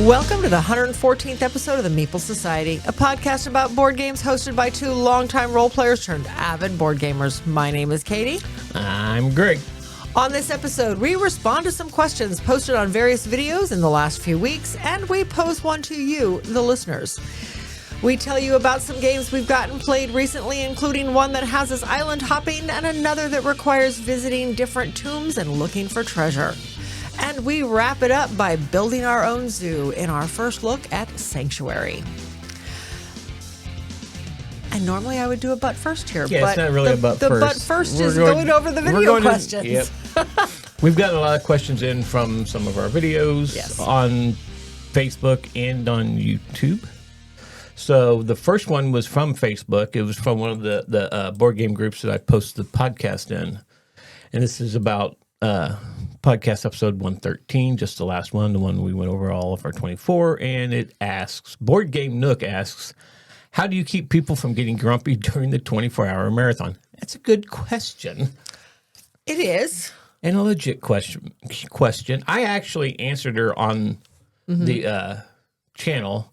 Welcome to the 114th episode of the Meeple Society, a podcast about board games hosted by two longtime role players turned avid board gamers. My name is Katie. I'm Greg. On this episode, we respond to some questions posted on various videos in the last few weeks, and we pose one to you, the listeners. We tell you about some games we've gotten played recently, including one that has us island hopping and another that requires visiting different tombs and looking for treasure. And we wrap it up by building our own zoo in our first look at Sanctuary. And normally I would do a butt first here, Yeah, but it's not really a butt the first. butt first is going over the video questions. Yep. We've gotten a lot of questions in from some of our videos on Facebook and on YouTube. So the first one was from Facebook. It was from one of the board game groups that I posted the podcast in. And this is about podcast episode 113, just the last one, the one we went over all of our 24. And it asks, Board Game Nook asks, how do you keep people from getting grumpy during the 24-hour marathon? That's a good question. It is. And a legit question. I actually answered her on the channel.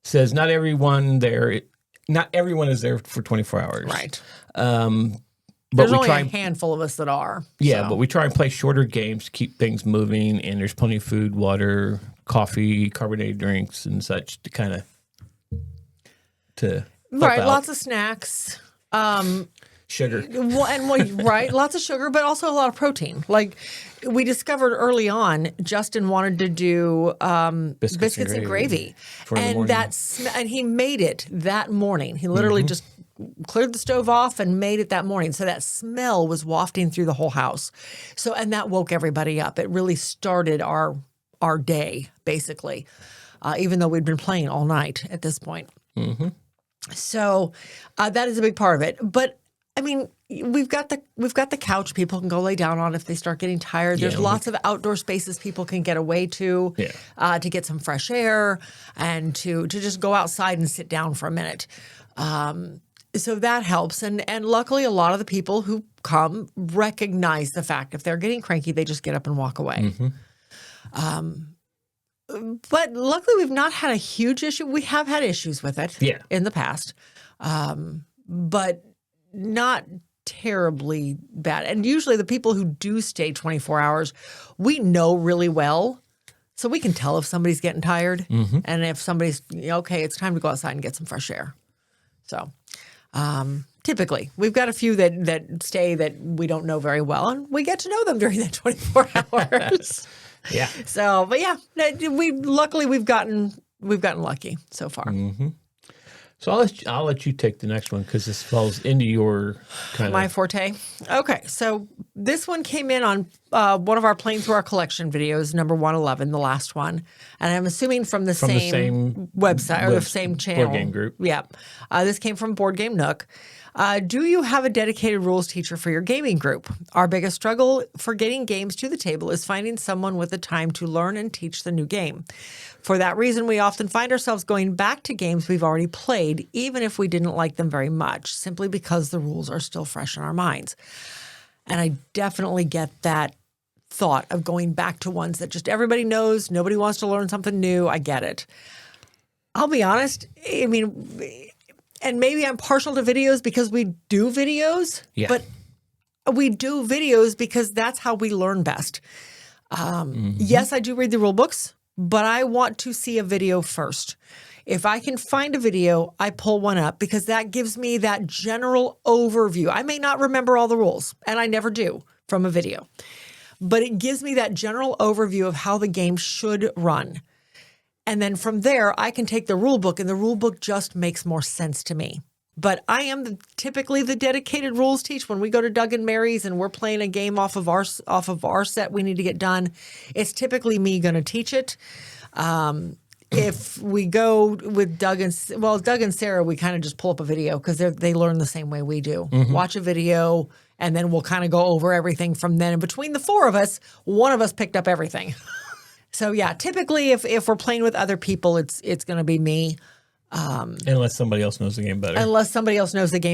Says not everyone is there for 24 hours. Right. But there's only a handful of us that are. Yeah, but we try and play shorter games to keep things moving, and there's plenty of food, water, coffee, carbonated drinks, and such to kind of help out. Lots of snacks. Sugar. Lots of sugar, but also a lot of protein. Like we discovered early on, Justin wanted to do biscuits and gravy. And and he made it that morning. He literally just cleared the stove off and made it that morning. So that smell was wafting through the whole house. And that woke everybody up. It really started our day, basically, even though we'd been playing all night at this point. Mm-hmm. So that is a big part of it. But I mean, we've got the couch people can go lay down on if they start getting tired. There's lots of outdoor spaces people can get away to get some fresh air and to just go outside and sit down for a minute. So that helps. And luckily, a lot of the people who come recognize the fact if they're getting cranky, they just get up and walk away. Mm-hmm. But luckily, we've not had a huge issue. We have had issues with it in the past, but not terribly bad. And usually the people who do stay 24 hours, we know really well. So we can tell if somebody's getting tired and if somebody's, okay, it's time to go outside and get some fresh air. So typically, we've got a few that stay that we don't know very well, and we get to know them during that 24 hours. Yeah. So, but yeah, we've gotten lucky so far. Mm-hmm. So I'll let you take the next one because this falls into your my forte. Okay, so this one came in on one of our Playing Through Our Collection videos, number 111, the last one, and I'm assuming from the same website or the same channel. Board game group. Yeah, this came from Board Game Nook. Do you have a dedicated rules teacher for your gaming group? Our biggest struggle for getting games to the table is finding someone with the time to learn and teach the new game. For that reason, we often find ourselves going back to games we've already played, even if we didn't like them very much, simply because the rules are still fresh in our minds. And I definitely get that thought of going back to ones that just everybody knows, nobody wants to learn something new. I get it. I'll be honest, I mean, and maybe I'm partial to videos because we do videos, but we do videos because that's how we learn best. Yes, I do read the rule books, but I want to see a video first. If I can find a video, I pull one up because that gives me that general overview. I may not remember all the rules, and I never do from a video, but it gives me that general overview of how the game should run. And then from there, I can take the rule book, and the rule book just makes more sense to me. But I am typically the dedicated rules teacher. When we go to Doug and Mary's and we're playing a game off of our set we need to get done, it's typically me going to teach it. If we go with Doug and Sarah, we kind of just pull up a video because they learn the same way we do. Watch a video, and then we'll kind of go over everything from then. And between the four of us, one of us picked up everything. So yeah, typically if we're playing with other people, it's going to be me. Unless somebody else knows the game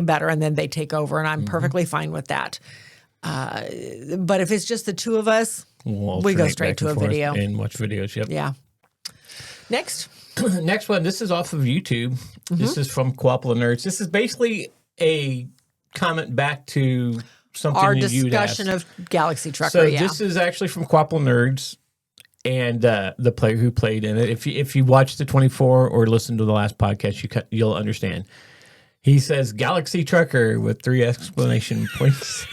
better. And then they take over, and I'm perfectly fine with that. But if it's just the two of us, we go straight to a video and watch videos. Yep. Yeah. Next. Next one. This is off of YouTube. This is from Quapla Nerds. This is basically a comment back to something Our you'd asked. discussion of Galaxy Trucker. So this is actually from Quapla Nerds and the player who played in it. If you watch the 24 or listen to the last podcast, you'll understand. He says, Galaxy Trucker with 3 exclamation points.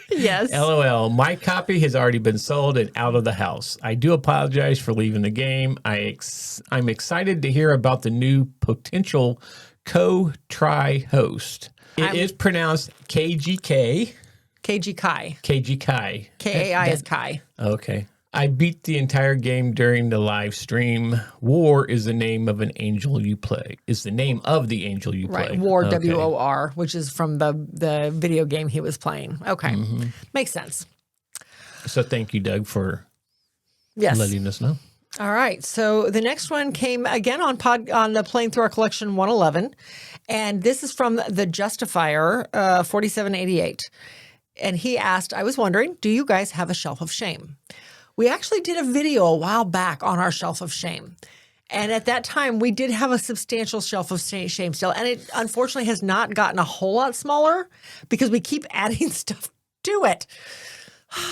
Yes. LOL. My copy has already been sold and out of the house. I do apologize for leaving the game. I'm excited to hear about the new potential co-try host. It is pronounced KGK. KG Kai. KG Kai. KAI is Kai. Okay. I beat the entire game during the live stream. War is the name of an angel you play. Is the name of the angel you play. Right. War, okay. WOR, which is from the video game he was playing. Okay. Makes sense. So thank you, Doug, for letting us know. All right. So the next one came again on the Playing Through Our Collection 111. And this is from the Justifier 4788. And he asked, I was wondering, do you guys have a shelf of shame? We actually did a video a while back on our shelf of shame. And at that time, we did have a substantial shelf of shame still. And it unfortunately has not gotten a whole lot smaller because we keep adding stuff to it.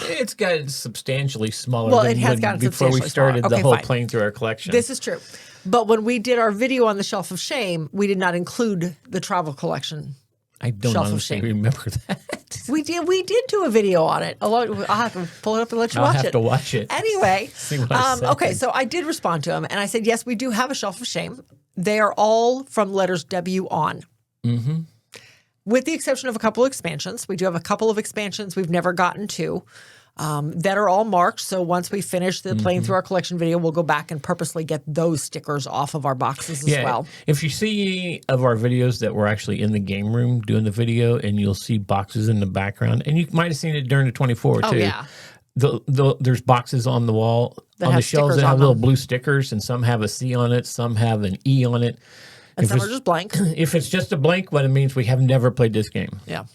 It's gotten substantially smaller well, than it has gotten before we started the whole Playing Through Our Collection. This is true. But when we did our video on the shelf of shame, we did not include the travel collection. I don't honestly remember that. We did do a video on it. I'll have to pull it up and let you watch it. I'll have to watch it. Anyway, see what I said. Okay, so I did respond to him, and I said, yes, we do have a shelf of shame. They are all from letters W on. Mm-hmm. With the exception of a couple of expansions. We do have a couple of expansions we've never gotten to that are all marked. So once we finish the Playing Through Our Collection video, we'll go back and purposely get those stickers off of our boxes as well. If you see of our videos that we're actually in the game room doing the video, and you'll see boxes in the background, and you might have seen it during the 24 too. Yeah. There's boxes on the wall, on the shelves that have little blue stickers, and some have a C on it, some have an E on it. And some are just blank. If it's just a blank one, it means we have never played this game. Yeah.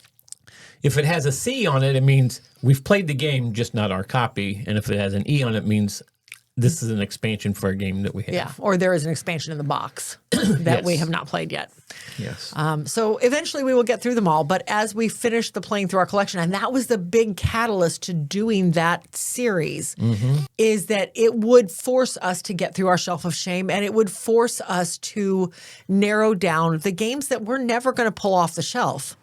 If it has a C on it, it means we've played the game, just not our copy. And if it has an E on it, it means this is an expansion for a game that we have. Yeah, or there is an expansion in the box that we have not played yet. Yes. So eventually we will get through them all. But as we finish the Playing Through Our Collection, and that was the big catalyst to doing that series, is that it would force us to get through our shelf of shame, and it would force us to narrow down the games that we're never going to pull off the shelf.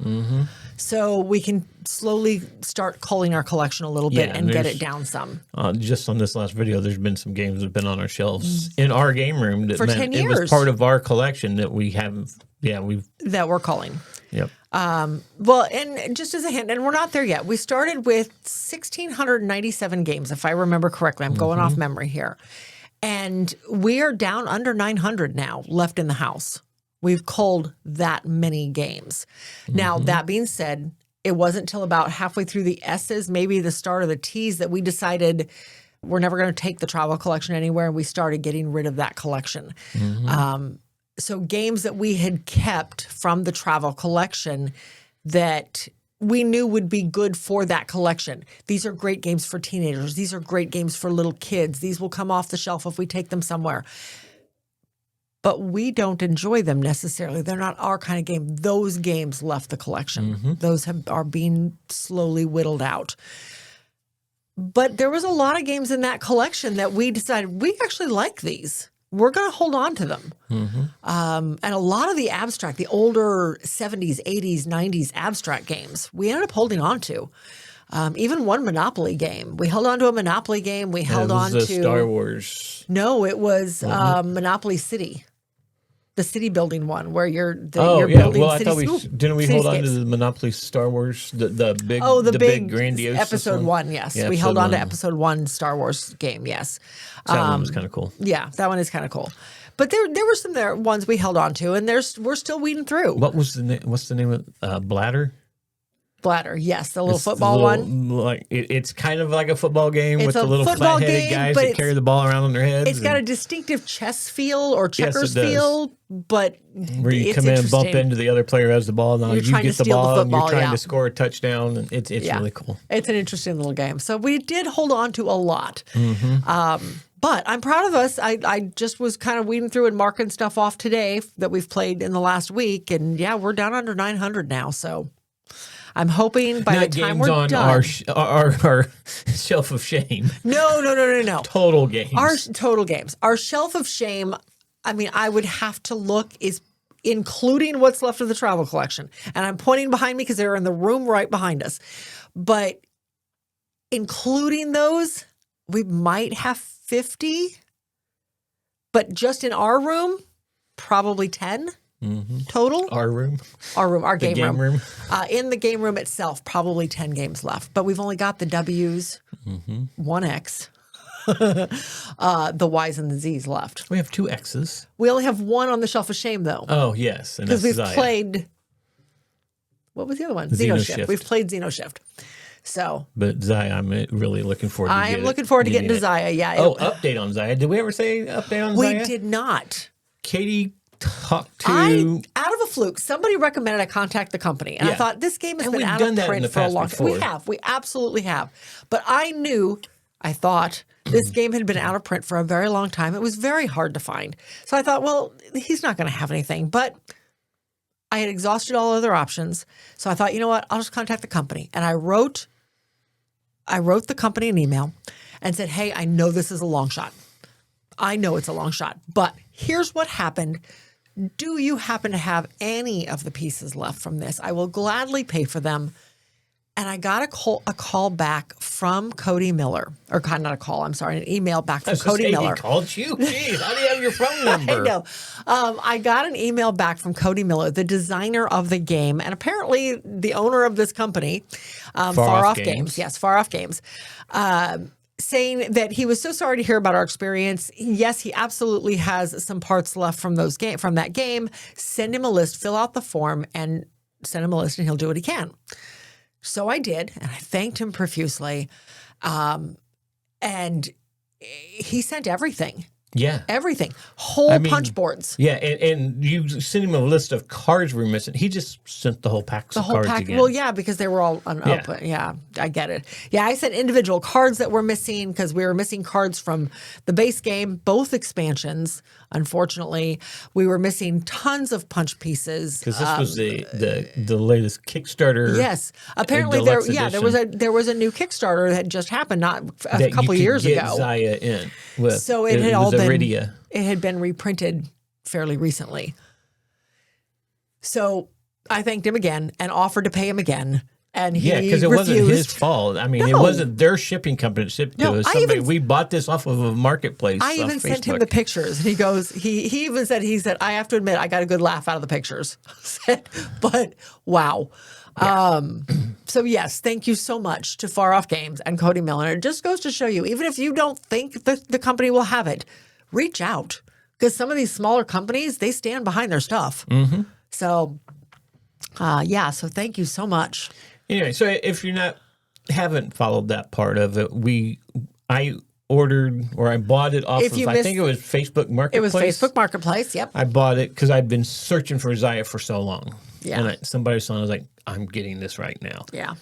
So we can slowly start culling our collection a little bit and get it down some. Just on this last video, there's been some games that have been on our shelves in our game room that for 10 years. It was part of our collection that we haven't. That we're culling. Yep. Well, and just as a hint, and we're not there yet. We started with 1,697 games, if I remember correctly. I'm going off memory here. And we are down under 900 now left in the house. We've culled that many games. Now, that being said, it wasn't until about halfway through the S's, maybe the start of the T's, that we decided we're never going to take the travel collection anywhere, and we started getting rid of that collection. So games that we had kept from the travel collection that we knew would be good for that collection. These are great games for teenagers. These are great games for little kids. These will come off the shelf if we take them somewhere. But we don't enjoy them necessarily. They're not our kind of game. Those games left the collection. Those are being slowly whittled out. But there was a lot of games in that collection that we decided we actually like these. We're going to hold on to them. And a lot of the abstract, the older 70s, 80s, 90s abstract games, we ended up holding on to. Even one Monopoly game. We held on to a Monopoly game. We held on to Star Wars. No, it was Monopoly City. The city building one where you're building I thought didn't we hold on to the Monopoly Star Wars, the big grandiose episode one? Yes, we held on to episode 1 Star Wars game. Yes, that one was kind of cool. Yeah, that one is kind of cool. But there were some ones we held on to, and we're still weeding through. What's the name of Bladder? Bladder, yes, the little football one. Like it's kind of like a football game with the little flat-headed guys that carry the ball around on their heads. It's got a distinctive chess feel or checkers feel, but where you come in and bump into the other player who has the ball. Now you get the ball and you're trying to score a touchdown, and it's really cool. It's an interesting little game. So we did hold on to a lot. But I'm proud of us. I just was kind of weeding through and marking stuff off today that we've played in the last week. And yeah, we're down under 900 now. So I'm hoping by the time we're on done. Our shelf of shame. No. Total games. Our total games. Our shelf of shame, I mean, I would have to look, is including what's left of the travel collection. And I'm pointing behind me because they're in the room right behind us. But including those, we might have 50. But just in our room, probably 10 total. Our game room. In the game room itself, probably 10 games left. But we've only got the W's, 1X, the Y's and the Z's left. We have 2 X's. We only have one on the shelf of shame, though. Oh, yes. Because we've played, what was the other one? Xenoshift. We've played Xenoshift. So, but Zaya, I'm really looking forward to I am looking forward to getting to Zaya, yeah. Update on Zaya. Did we ever say update on Zaya? We did not. Katie talked to... out of a fluke, somebody recommended I contact the company. And I thought, this game has been out of print for a long time. We absolutely have. But I thought this game had been out of print for a very long time. It was very hard to find. So I thought, well, he's not going to have anything. But I had exhausted all other options. So I thought, you know what? I'll just contact the company. And I wrote the company an email and said, hey, I know this is a long shot. I know it's a long shot. But here's what happened. Do you happen to have any of the pieces left from this? I will gladly pay for them. And I got a call back from Cody Miller. Or not a call, I'm sorry, an email back from Cody Miller. He called you? Jeez, how do you have your phone number? I know. I got an email back from Cody Miller, the designer of the game, and apparently the owner of this company, Far Off Games. Yes, Far Off Games. Saying that he was so sorry to hear about our experience. Yes, he absolutely has some parts left from that game. Send him a list, fill out the form, and send him a list, and he'll do what he can. So I did, and I thanked him profusely. And he sent everything. Yeah. Everything. Whole punch boards. Yeah, and you sent him a list of cards we were missing. He just sent the whole pack of cards again. Well, yeah, because they were all unopened. Yeah, I get it. Yeah, I sent individual cards that were missing because we were missing cards from the base game, both expansions. Unfortunately, we were missing tons of punch pieces. Because this was the latest Kickstarter. Yes, apparently there was a new Kickstarter that had just happened a couple years ago. Zaya in with. So it had been reprinted fairly recently. So I thanked him again and offered to pay him again. And he because it wasn't his fault. I mean, it wasn't their shipping company that shipped to us. We bought this off of a marketplace. I even sent him the pictures. And he goes, he even said, I have to admit, I got a good laugh out of the pictures. But wow. Yeah. So yes, thank you so much to Far Off Games and Cody Miller. It just goes to show you, even if you don't think the company will have it, reach out. Because some of these smaller companies, they stand behind their stuff. Mm-hmm. So, so thank you so much. Anyway, so if you haven't followed that part of it, I ordered or I bought it off of, I think it was Facebook Marketplace. It was Facebook Marketplace, yep. I bought it because I'd been searching for Zaya for so long. Yeah. And somebody saw it, I was like, I'm getting this right now. Yeah.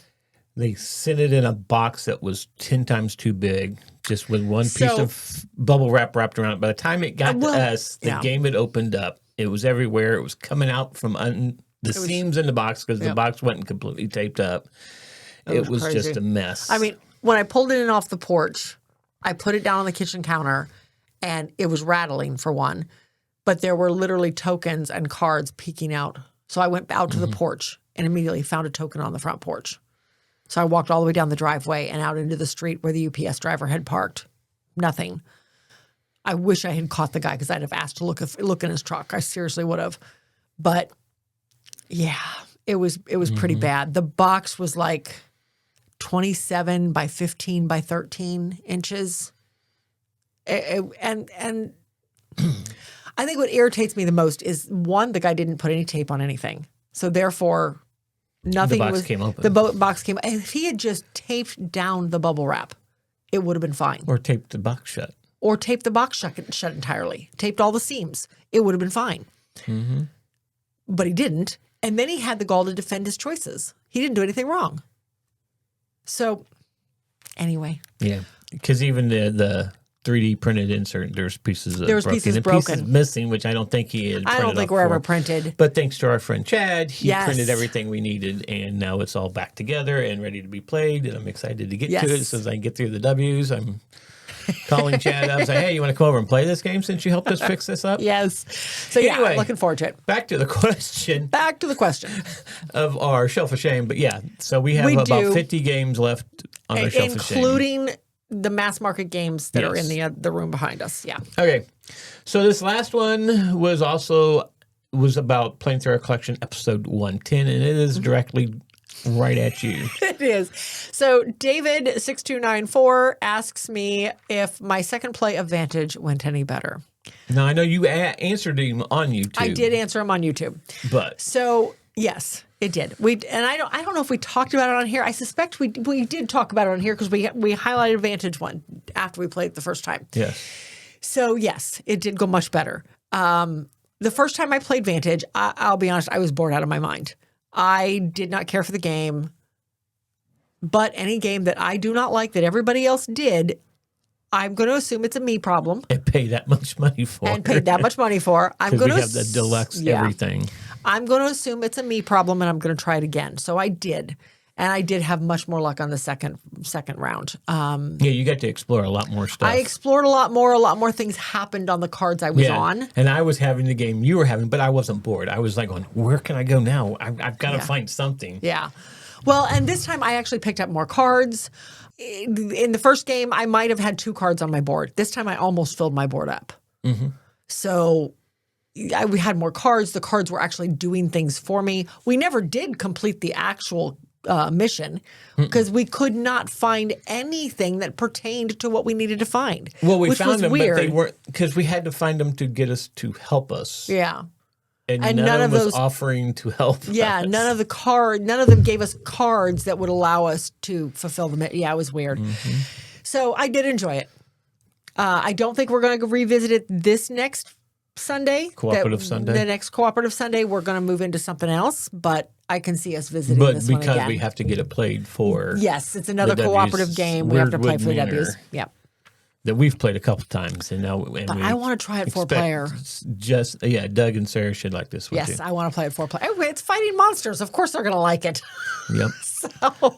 They sent it in a box that was 10 times too big, just with one piece of bubble wrap wrapped around it. By the time it got to us, the game had opened up. It was everywhere. It was coming out from the seams in the box because the box wasn't completely taped up. It was just a mess. I mean, when I pulled it in off the porch, I put it down on the kitchen counter, and it was rattling for one. But there were literally tokens and cards peeking out. So I went out to the porch and immediately found a token on the front porch. So I walked all the way down the driveway and out into the street where the UPS driver had parked. Nothing. I wish I had caught the guy because I'd have asked to look in his truck. I seriously would have. But yeah, it was pretty bad. The box was like 27 by 15 by 13 inches. And I think what irritates me the most is, one, the guy didn't put any tape on anything. So therefore, nothing came open. The box came. And if he had just taped down the bubble wrap, it would have been fine. Or taped the box shut. Or taped the box shut entirely. Taped all the seams. It would have been fine. Mm-hmm. But he didn't. And then he had the gall to defend his choices. He didn't do anything wrong. So, anyway. Yeah. Because even the 3D printed insert. There's pieces of pieces pieces missing, which I don't think he had. I don't think were ever printed. But thanks to our friend Chad, he printed everything we needed, and now it's all back together and ready to be played. And I'm excited to get to it. So as I can get through the W's, I'm calling Chad up, say, hey, you want to come over and play this game since you helped us fix this up? Yes. So anyway, looking forward to it. Back to the question. Of our Shelf of Shame. But yeah, so we have about 50 games left on our Shelf of Shame. Including the mass market games that are in the room behind us. Yeah. Okay. So this last one was about playing through our collection, episode 110, and it is directly right at you. It is. So David6294 asks me if my second play of Vantage went any better. Now, I know you answered him on YouTube. I did answer him on YouTube. But so yes, it did. I don't know if we talked about it on here. I suspect we did talk about it on here because we highlighted Vantage one after we played it the first time. Yes. So yes, it did go much better. The first time I played Vantage, I'll be honest, I was bored out of my mind. I did not care for the game, but any game that I do not like that everybody else did, I'm going to assume it's a me problem. And pay that much money for. I'm going to have the deluxe everything. I'm going to assume it's a me problem, and I'm going to try it again. So I did. And I did have much more luck on the second round. Yeah, you got to explore a lot more stuff. I explored a lot more things happened on the cards I was on. And I was having the game you were having, but I wasn't bored. I was like going, where can I go now? I've got to find something. Yeah. Well, and this time I actually picked up more cards. In the first game, I might have had 2 cards on my board. This time I almost filled my board up. Mm-hmm. So we had more cards. The cards were actually doing things for me. We never did complete the actual mission because we could not find anything that pertained to what we needed to find. Well, we found them, but they weren't, because we had to find them to get us to help us. Yeah. And none of them was offering to help us. None of them gave us cards that would allow us to fulfill the mission. Yeah, it was weird. Mm-hmm. So I did enjoy it. I don't think we're going to revisit it this next Sunday. Sunday. The next cooperative Sunday, we're going to move into something else, but I can see us visiting this one again. But because we have to get it played for Yes, it's another cooperative game. We have to play for the W's. Yeah. That we've played a couple times, and now I want to try it 4-player. Doug and Sarah should like this one too. Yes, I want to play it 4-player. It's fighting monsters. Of course, they're going to like it. Yep.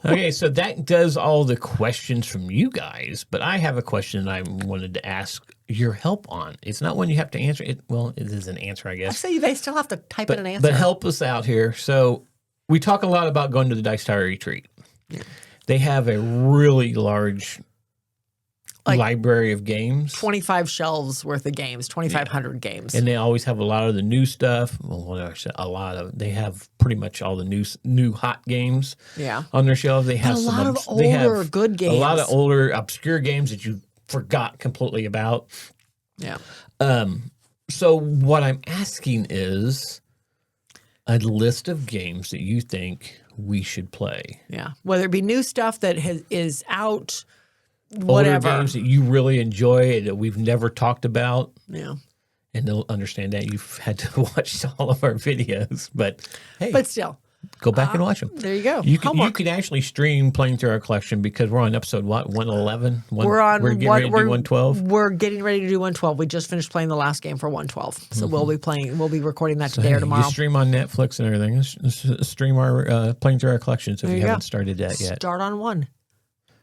Okay, so that does all the questions from you guys, but I have a question I wanted to ask your help on. It's not one you have to answer. It is an answer, I guess. I say they still have to type in an answer. But help us out here. So we talk a lot about going to the Dice Tower Retreat. Yeah. They have a really large library of games. 25 shelves worth of games, 2,500 games. And they always have a lot of the new stuff. Well, they have pretty much all the new hot games on their shelves. They have a lot of older good games. A lot of older obscure games that you forgot completely about. Yeah. So what I'm asking is a list of games that you think we should play. Yeah. Whether it be new stuff that is out, whatever. Older games that you really enjoy that we've never talked about. Yeah. And they'll understand that you've had to watch all of our videos. But hey. But still. Go back and watch them. There you go. You can actually stream playing through our collection because we're on episode 111. We're getting ready to do 112. We're getting ready to do 112. We just finished playing the last game for 112, so we'll be recording that today or tomorrow. You stream on Netflix and everything. Stream our playing through our collection. So if you haven't started that yet, start on 1.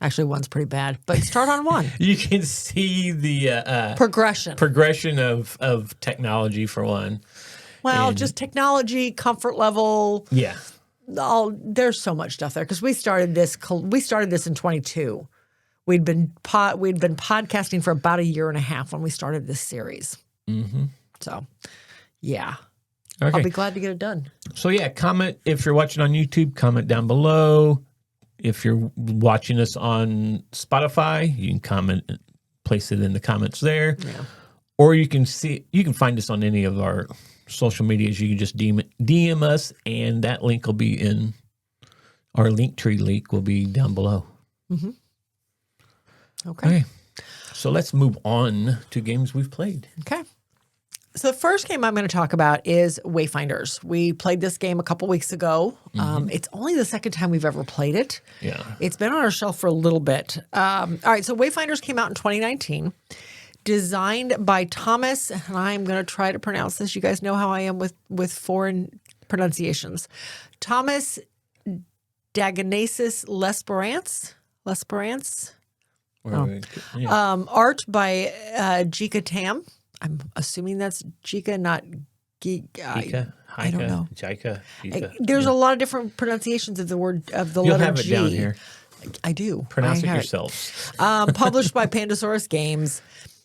Actually, 1's pretty bad, but start on 1. You can see the progression of technology for 1. Well, just technology, comfort level. Yeah. There's so much stuff there because we started this in 22. We'd been podcasting for about a year and a half when we started this series. Mm-hmm. So, yeah. Okay. I'll be glad to get it done. So, yeah, comment if you're watching on YouTube, comment down below. If you're watching us on Spotify, you can comment, place it in the comments there. Yeah. Or you can find us on any of our social medias. You can just DM us, and that link will be in our Linktree link will be down below. Mm-hmm. Okay. So let's move on to games we've played. Okay. So the first game I'm going to talk about is Wayfinders. We played this game a couple weeks ago. Mm-hmm. It's only the second time we've ever played it. Yeah. It's been on our shelf for a little bit. All right. So Wayfinders came out in 2019. designed by Thomas, and I'm going to try to pronounce this. You guys know how I am with foreign pronunciations. Thomas Daganasis Lesperance. Art by Geek Tam. I'm assuming that's Jika, not Geek. I don't know. There's a lot of different pronunciations of the word of the You'll letter have it G. down here. I do. Pronounce it yourselves. Published by Pandasaurus Games.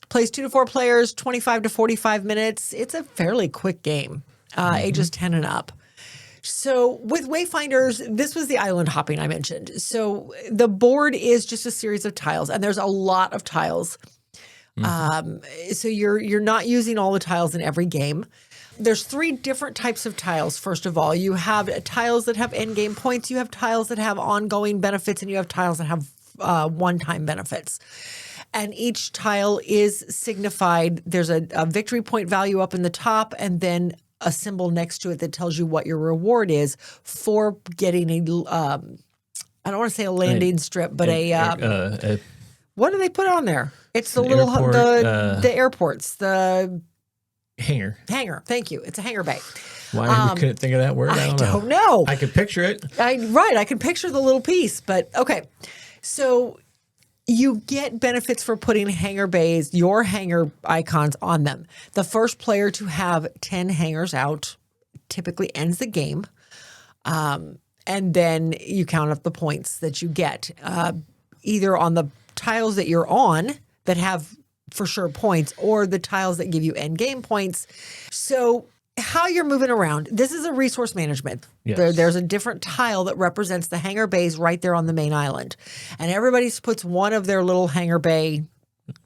Plays 2 to 4 players, 25 to 45 minutes. It's a fairly quick game, ages 10 and up. So with Wayfinders, this was the island hopping I mentioned. So the board is just a series of tiles, and there's a lot of tiles. So you're not using all the tiles in every game. There's 3 different types of tiles. First of all, you have tiles that have end game points, you have tiles that have ongoing benefits, and you have tiles that have one-time benefits. And each tile is signified. There's a victory point value up in the top, and then a symbol next to it that tells you what your reward is for getting a, I don't want to say a landing strip, but what do they put on there? It's the little, airport, the airports, the hangar. Hangar. Thank you. It's a hangar bay. Why we couldn't think of that word? I don't know. I could picture it. I can picture the little piece, but okay. So you get benefits for putting hangar bays, your hangar icons on them. The first player to have 10 hangars out typically ends the game. And then you count up the points that you get, either on the tiles that you're on that have for sure points, or the tiles that give you end game points. So how you're moving around, this is a resource management. Yes. There's a different tile that represents the hangar bays right there on the main island. And everybody puts one of their little hangar bay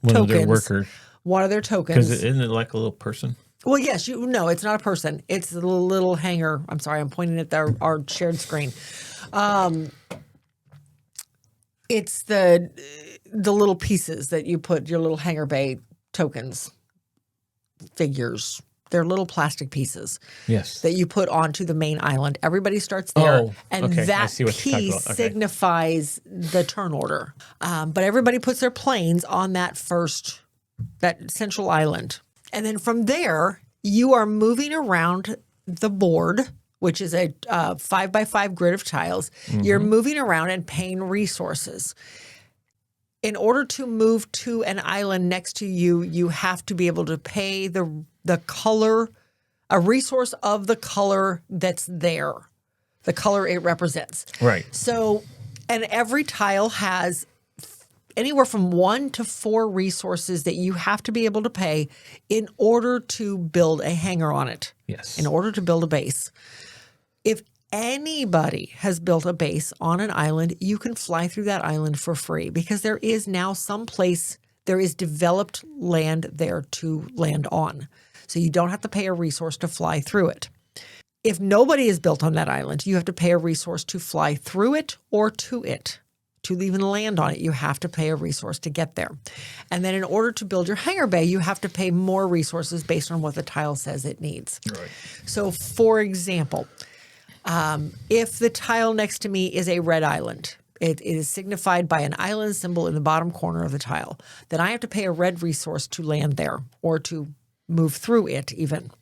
tokens. Of their workers. One of their tokens. Because isn't it like a little person? Well, yes. No, it's not a person. It's the little hangar. I'm sorry, I'm pointing at our shared screen. It's the little pieces that you put your little hangar bay tokens, figures. They're little plastic pieces that you put onto the main island. Everybody starts there, that piece signifies the turn order. But everybody puts their planes on that central island. And then from there, you are moving around the board, which is a 5x5 grid of tiles. You're moving around and paying resources. In order to move to an island next to you, you have to be able to pay the color, a resource of the color that's there, the color it represents. Right. So, and every tile has anywhere from 1 to 4 resources that you have to be able to pay in order to build a hangar on it. Yes. In order to build a base. If anybody has built a base on an island, you can fly through that island for free, because there is now there is developed land there to land on. So you don't have to pay a resource to fly through it. If nobody is built on that island, you have to pay a resource to fly through it or to it. To even land on it, you have to pay a resource to get there. And then in order to build your hangar bay, you have to pay more resources based on what the tile says it needs. Right. So for example, if the tile next to me is a red island, it is signified by an island symbol in the bottom corner of the tile, then I have to pay a red resource to land there or to move through it even.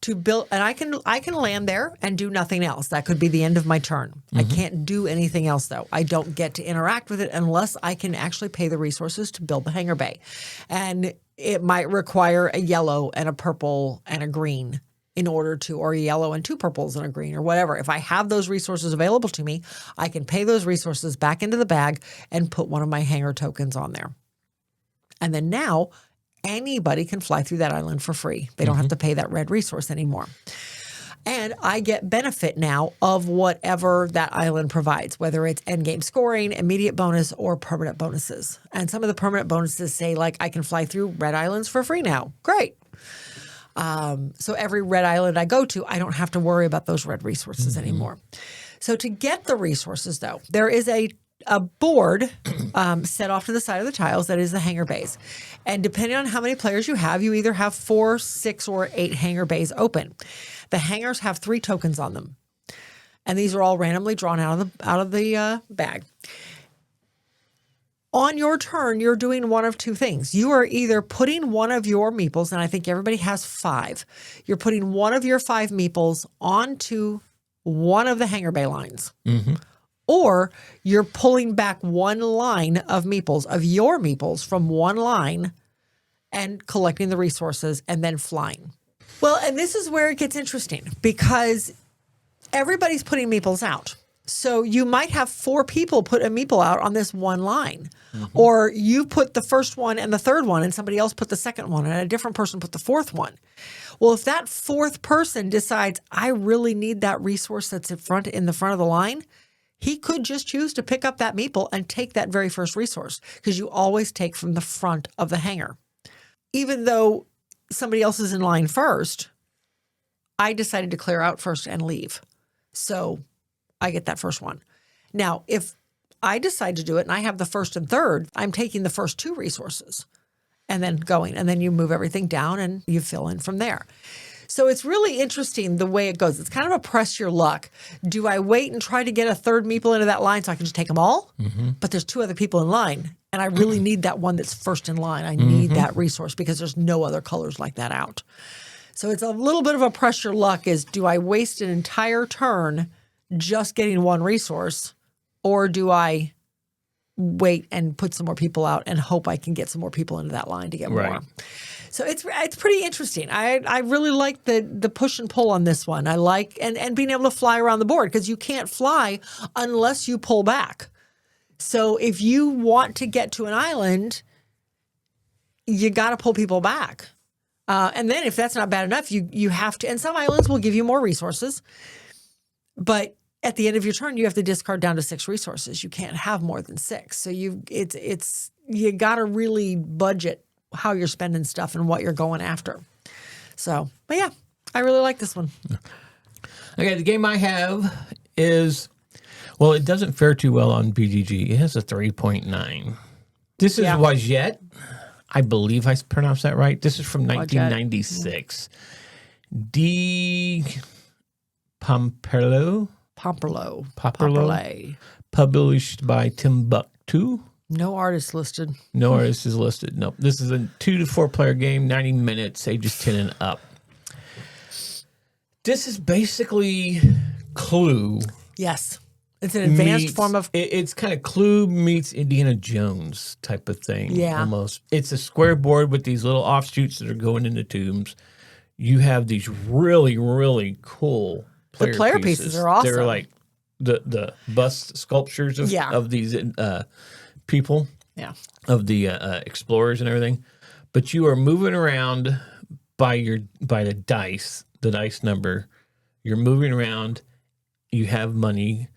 To build, and I can land there and do nothing else. That could be the end of my turn. I can't do anything else though. I don't get to interact with it unless I can actually pay the resources to build the hangar bay. And it might require a yellow and a purple and a green in order to, or a yellow and 2 purples and a green or whatever. If I have those resources available to me, I can pay those resources back into the bag and put one of my hangar tokens on there. And then now anybody can fly through that island for free. They don't have to pay that red resource anymore. And I get benefit now of whatever that island provides, whether it's endgame scoring, immediate bonus, or permanent bonuses. And some of the permanent bonuses say, like, I can fly through red islands for free now. Great. So every red island I go to, I don't have to worry about those red resources anymore. So to get the resources, though, there is a board set off to the side of the tiles that is the hangar bays. And depending on how many players you have, you either have 4, 6, or 8 hangar bays open. The hangars have 3 tokens on them. And these are all randomly drawn out of the bag. On your turn, you're doing one of two things. You are either putting one of your meeples, and I think everybody has 5. You're putting one of your 5 meeples onto one of the hanger bay lines. Mm-hmm. Or you're pulling back one line of meeples, of your meeples, from one line and collecting the resources and then flying. Well, and this is where it gets interesting because everybody's putting meeples out. So you might have 4 people put a meeple out on this one line. Mm-hmm. Or you put the first one and the third one and somebody else put the second one and a different person put the fourth one. Well, if that 4th person decides, I really need that resource that's in the front of the line, he could just choose to pick up that meeple and take that very first resource because you always take from the front of the hanger. Even though somebody else is in line first, I decided to clear out first and leave. So I get that first one. Now, if I decide to do it and I have the first and third, I'm taking the first 2 resources and then going. And then you move everything down and you fill in from there. So it's really interesting the way it goes. It's kind of a press your luck. Do I wait and try to get a third meeple into that line so I can just take them all? Mm-hmm. But there's 2 other people in line. And I really need that one that's first in line. I need that resource because there's no other colors like that out. So it's a little bit of a press your luck is, do I waste an entire turn just getting one resource, or do I wait and put some more people out and hope I can get some more people into that line to get more? So it's pretty interesting. I really like the push and pull on this one. I like and being able to fly around the board because you can't fly unless you pull back. So if you want to get to an island, you got to pull people back. And then if that's not bad enough, you have to. And some islands will give you more resources, but at the end of your turn, you have to discard down to 6 resources. You can't have more than 6. So you got to really budget how you're spending stuff and what you're going after. So, but yeah, I really like this one. Okay, the game I have is, well, it doesn't fare too well on BGG. It has a 3.9. This is Wadjet. I believe I pronounced that right. This is from 1996. D. Pomperlo. Published by Timbuktu. No artist listed. No artist is listed. No. This is a 2 to 4 player game, 90 minutes, ages 10 and up. This is basically Clue. Yes. It's an advanced form of... It's kind of Clue meets Indiana Jones type of thing. Yeah. Almost. It's a square board with these little offshoots that are going into tombs. You have these really, really cool player pieces are awesome. They're like the bust sculptures of these people, of the explorers and everything. But you are moving around by the dice number. You're moving around. You have money,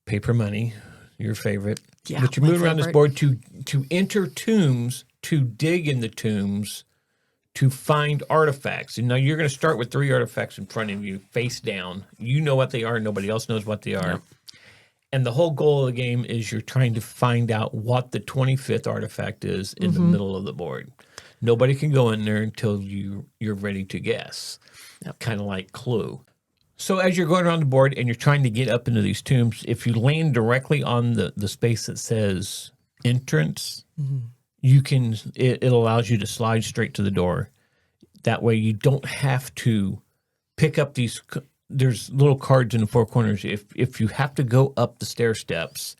paper money, your favorite. Yeah, but you're moving around this board to enter tombs, to dig in the tombs, to find artifacts. And now you're going to start with 3 artifacts in front of you, face down. You know what they are. Nobody else knows what they are. Yep. And the whole goal of the game is you're trying to find out what the 25th artifact is in the middle of the board. Nobody can go in there until you're ready to guess. Yep. Kind of like Clue. So as you're going around the board and you're trying to get up into these tombs, if you land directly on the space that says entrance, it allows you to slide straight to the door. That way you don't have to pick up these. There's little cards in the 4 corners. If you have to go up the stair steps,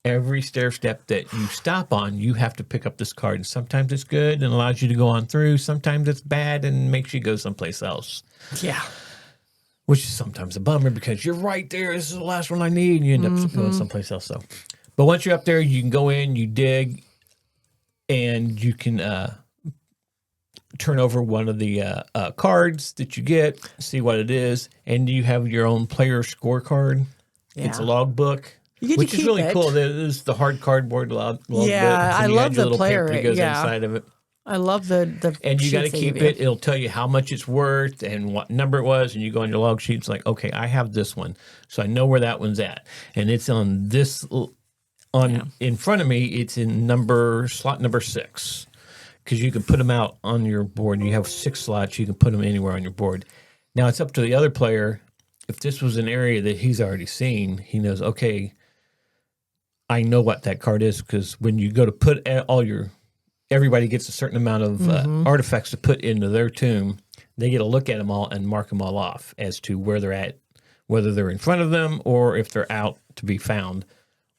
every stair step that you stop on, you have to pick up this card. And sometimes it's good and allows you to go on through. Sometimes it's bad and makes you go someplace else. Yeah. Which is sometimes a bummer because you're right there. This is the last one I need. And you end up going someplace else. So, but once you're up there, you can go in, you dig, and you can turn over one of the cards that you get, see what it is, and you have your own player scorecard. Yeah. It's a logbook, which is really cool. This is the hard cardboard logbook. Yeah, I love the player. That goes inside of it. I love the and you got to keep it. It'll tell you how much it's worth and what number it was, and you go on your log sheet. It's like, okay, I have this one, so I know where that one's at, and it's on this in front of me. It's in slot number 6, because you can put them out on your board. You have 6 slots. You can put them anywhere on your board. Now it's up to the other player. If this was an area that he's already seen, he knows, okay, I know what that card is because when you go to put everybody gets a certain amount of artifacts to put into their tomb. They get to look at them all and mark them all off as to where they're at, whether they're in front of them or if they're out to be found,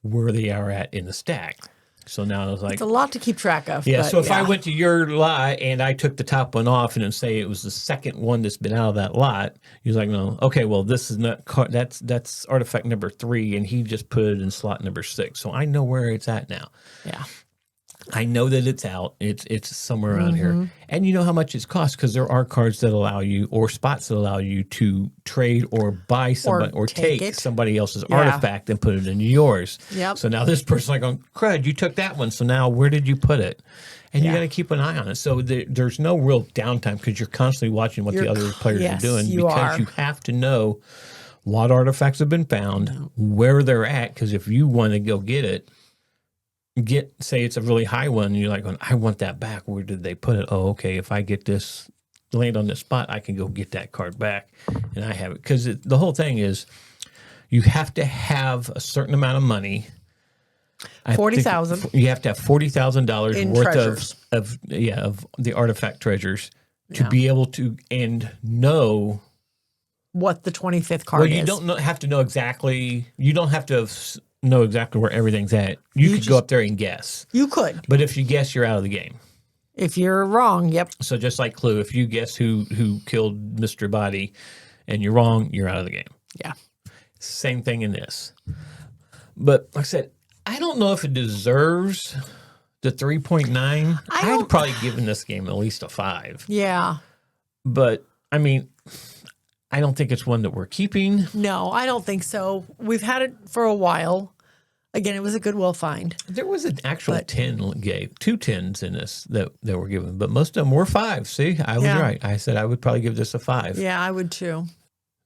where they are at in the stack. So now it's like... It's a lot to keep track of. Yeah, so if I went to your lot and I took the top one off and then say it was the second one that's been out of that lot, you're like, no, okay, well, this is not... That's artifact number 3, and he just put it in slot number 6. So I know where it's at now. Yeah. I know that it's out. It's somewhere around here. And you know how much it's cost because there are cards that allow you or spots that allow you to trade or buy somebody or take somebody else's artifact and put it in yours. Yep. So now this person's like, oh, crud, you took that one. So now where did you put it? And you got to keep an eye on it. So there's no real downtime because you're constantly watching what the other players are doing because you have to know what artifacts have been found, where they're at, because if you want to go get it, say it's a really high one, and you're like, I want that back. Where did they put it? Oh, okay. If I get this, land on this spot, I can go get that card back, and I have it. Because the whole thing is, you have to have a certain amount of money. $40,000. You have to have $40,000 worth of the artifact treasures to be able to and know what the 25th card is. Well, you don't have to know exactly. You don't have to know exactly where everything's at. You could go up there and guess. You could. But if you guess, you're out of the game. If you're wrong, yep. So just like Clue, if you guess who killed Mr. Body and you're wrong, you're out of the game. Yeah. Same thing in this. But like I said, I don't know if it deserves the 3.9. I'd probably given this game at least a 5. Yeah. But, I mean, I don't think it's one that we're keeping. No, I don't think so. We've had it for a while. Again, it was a Goodwill find. There was an actual 10 gave, 2 10s in this that were given, but most of them were 5. See, I was right. I said I would probably give this a 5. Yeah, I would too.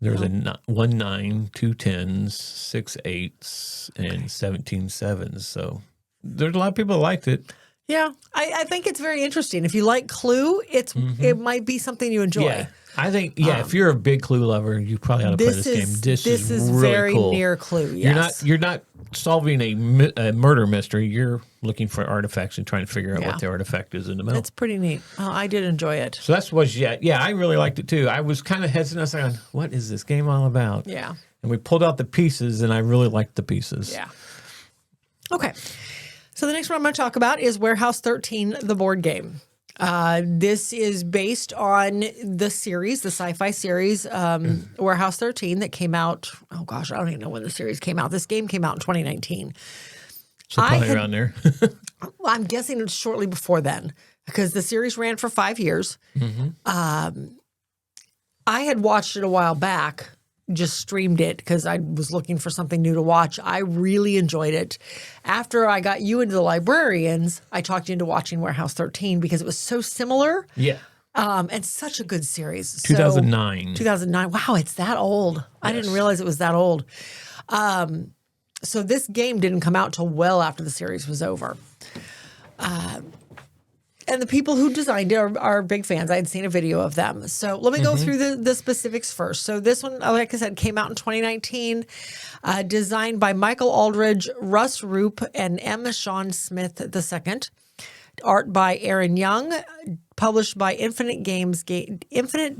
There was a 1 9, 2 10s, 6 8s, and 17 7s. So there's a lot of people that liked it. Yeah, I think it's very interesting. If you like Clue, it might be something you enjoy. Yeah. I think, if you're a big Clue lover, you probably ought to play this game. This is really very cool. near Clue, yes. You're not solving a murder mystery. You're looking for artifacts and trying to figure out what the artifact is in the middle. It's pretty neat. Oh, I did enjoy it. So I really liked it too. I was kind of hesitant. I was like, what is this game all about? Yeah. And we pulled out the pieces, and I really liked the pieces. Yeah. Okay. So the next one I'm going to talk about is Warehouse 13, the board game. This is based on the series, the sci-fi series, Warehouse 13 that came out. Oh gosh, I don't even know when the series came out. This game came out in 2019. So probably around there. I'm guessing it's shortly before then because the series ran for 5 years. I had watched it a while back, just streamed it because I was looking for something new to watch. I really enjoyed it. After I got you into the Librarians, I talked you into watching Warehouse 13 because it was so similar. Yeah. And such a good series. 2009. 2009. Wow, it's that old. Yes. I didn't realize it was that old. So this game didn't come out till well after the series was over. And the people who designed it are big fans. I had seen a video of them. So let me go through the specifics first. So this one, like I said, came out in 2019, designed by Michael Aldridge, Russ Roop, and M. Sean Smith II. Art by Aaron Young, published by Infinite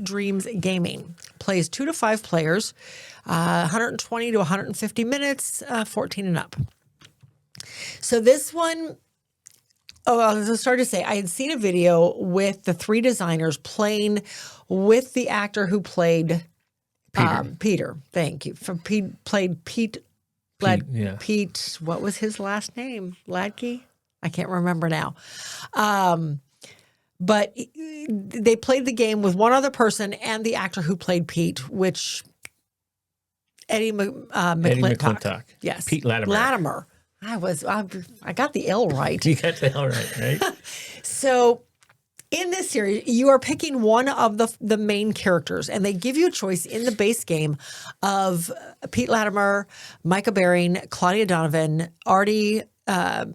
Dreams Gaming. Plays 2 to 5 players, 120 to 150 minutes, 14 and up. So this one... Oh, I was starting to say, I had seen a video with the 3 designers playing with the actor who played Peter. Thank you. Played Pete. Pete. What was his last name? Ladke? I can't remember now. But they played the game with one other person and the actor who played Pete, which Eddie McClintock. Yes, Pete Latimer. I got the L right. You got the L right? So in this series, you are picking one of the main characters, and they give you a choice in the base game of Pete Latimer, Micah Baring, Claudia Donovan, Artie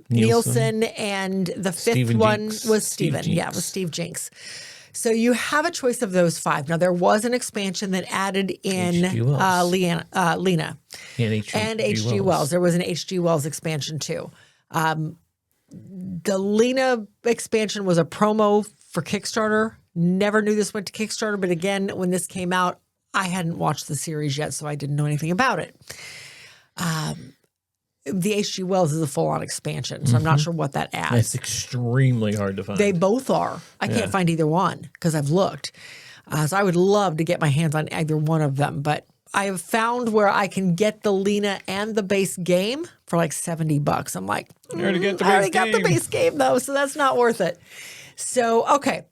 Nielsen, and the fifth one was Steven. Yeah, it was Steve Jinks. So you have a choice of those 5. Now, there was an expansion that added in H.G. Wells. Lena And H.G. Wells. There was an H.G. Wells expansion too. The Lena expansion was a promo for Kickstarter. Never knew this went to Kickstarter, but again, when this came out, I hadn't watched the series yet, so I didn't know anything about it. The H.G. Wells is a full-on expansion, so I'm not sure what that adds. It's extremely hard to find. They both are. I can't find either one because I've looked. So I would love to get my hands on either one of them, but I have found where I can get the Lena and the base game for like $70. I'm like, I already got the base game though, so that's not worth it. So, okay.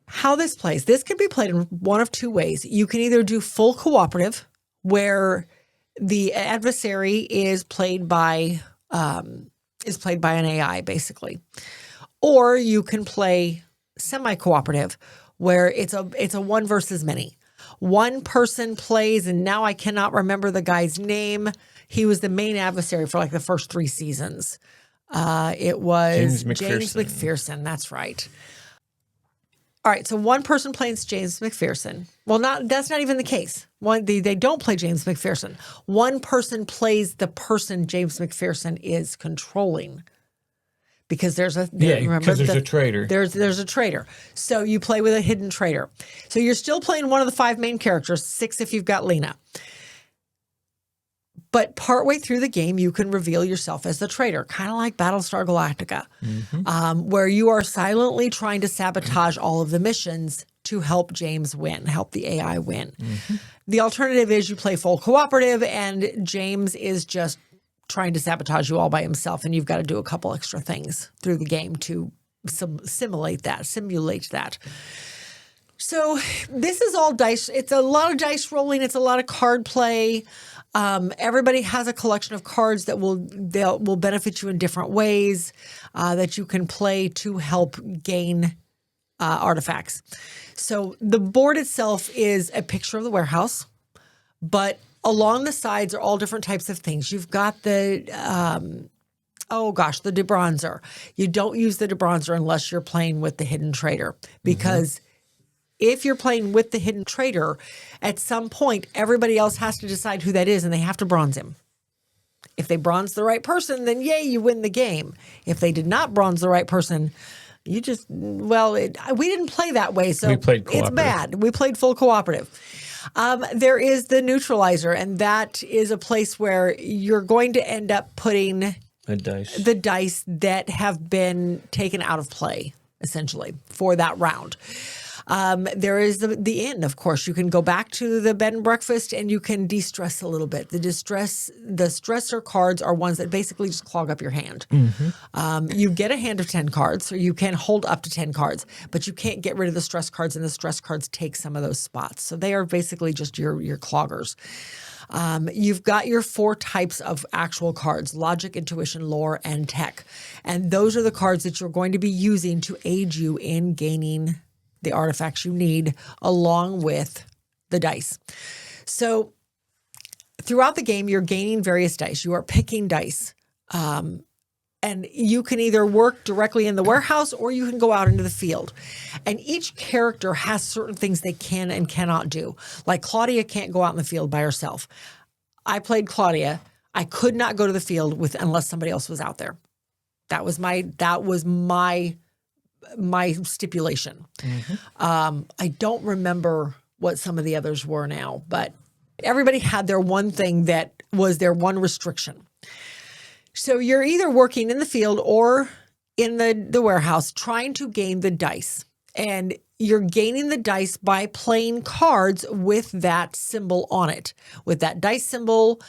How this plays. This can be played in one of 2 ways. You can either do full cooperative, where the adversary is played by an AI, basically. Or you can play semi-cooperative, where it's a one versus many. One person plays, and now I cannot remember the guy's name. He was the main adversary for like the first 3 seasons. It was James McPherson. That's right. All right, so one person plays James McPherson. Well, that's not even the case. They don't play James McPherson. One person plays the person James McPherson is controlling. Because there's a traitor. There's a traitor. So you play with a hidden traitor. So you're still playing one of the 5 main characters, 6 if you've got Lena. But partway through the game, you can reveal yourself as the traitor, kind of like Battlestar Galactica, where you are silently trying to sabotage all of the missions to help James win, help the AI win. The alternative is you play full cooperative, and James is just trying to sabotage you all by himself, and you've got to do a couple extra things through the game to simulate that. So this is all dice. It's a lot of dice rolling. It's a lot of card play. Everybody has a collection of cards that will benefit you in different ways that you can play to help gain artifacts. So the board itself is a picture of the warehouse, but along the sides are all different types of things. You've got the debronzer. You don't use the debronzer unless you're playing with the hidden traitor, because if you're playing with the hidden traitor, at some point, everybody else has to decide who that is, and they have to bronze him. If they bronze the right person, then yay, you win the game. If they did not bronze the right person, we didn't play that way, so it's bad. We played full cooperative. There is the neutralizer, and that is a place where you're going to end up putting the dice that have been taken out of play, essentially, for that round. There is the inn, of course. You can go back to the bed and breakfast and you can de-stress a little bit. The stressor cards are ones that basically just clog up your hand. You get a hand of 10 cards, or you can hold up to 10 cards, but you can't get rid of the stress cards, and the stress cards take some of those spots. So they are basically just your cloggers. You've got your 4 types of actual cards: logic, intuition, lore, and tech. And those are the cards that you're going to be using to aid you in gaining the artifacts you need, along with the dice. So throughout the game, you're gaining various dice. You are picking dice. And you can either work directly in the warehouse, or you can go out into the field. And each character has certain things they can and cannot do. Like Claudia can't go out in the field by herself. I played Claudia. I could not go to the field unless somebody else was out there. That was my stipulation. I don't remember what some of the others were now, but everybody had their one thing that was their one restriction. So you're either working in the field or in the warehouse trying to gain the dice. And you're gaining the dice by playing cards with that symbol on it, with that dice symbol,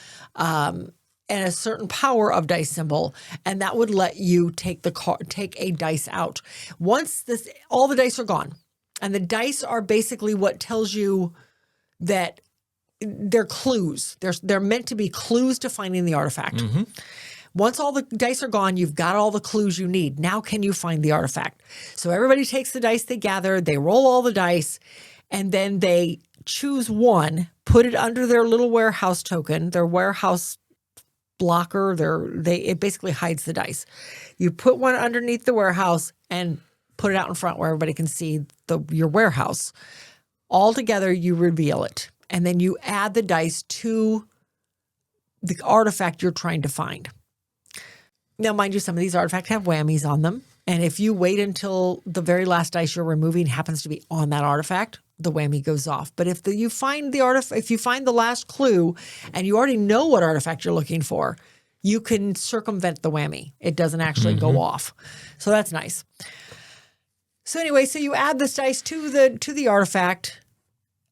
and a certain power of dice symbol, and that would let you take a dice out. Once all the dice are gone, and the dice are basically what tells you that they're clues. They're meant to be clues to finding the artifact. Once all the dice are gone, you've got all the clues you need. Now can you find the artifact? So everybody takes the dice they gather, they roll all the dice, and then they choose one, put it under their little warehouse token, their warehouse blocker. It basically hides the dice. You put one underneath the warehouse, and put it out in front where everybody can see your warehouse. All together, you reveal it. And then you add the dice to the artifact you're trying to find. Now, mind you, some of these artifacts have whammies on them. And if you wait until the very last dice you're removing happens to be on that artifact, the whammy goes off. But if you find the last clue and you already know what artifact you're looking for, you can circumvent the whammy. It doesn't actually go off. So that's nice. So anyway, so you add this dice to the artifact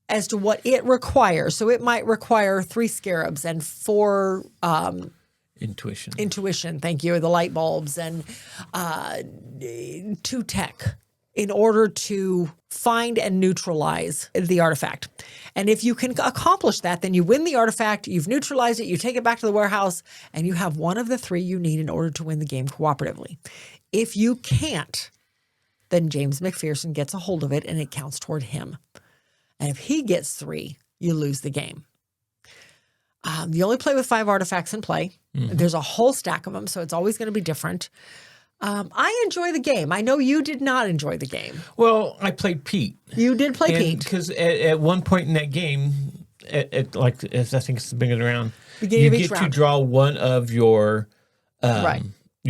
as to what it requires. So it might require 3 scarabs and 4 Intuition, thank you. The light bulbs and 2 tech in order to find and neutralize the artifact. And if you can accomplish that, then you win the artifact, you've neutralized it, you take it back to the warehouse, and you have one of the 3 you need in order to win the game cooperatively. If you can't, then James McPherson gets a hold of it and it counts toward him. And if he gets 3, you lose the game. You only play with 5 artifacts in play. There's a whole stack of them, so it's always going to be different. I enjoy the game. I know you did not enjoy the game. Well, I played Pete. You did play Pete. Because at one point in that game, as I think it's the beginning round, you get to draw one of your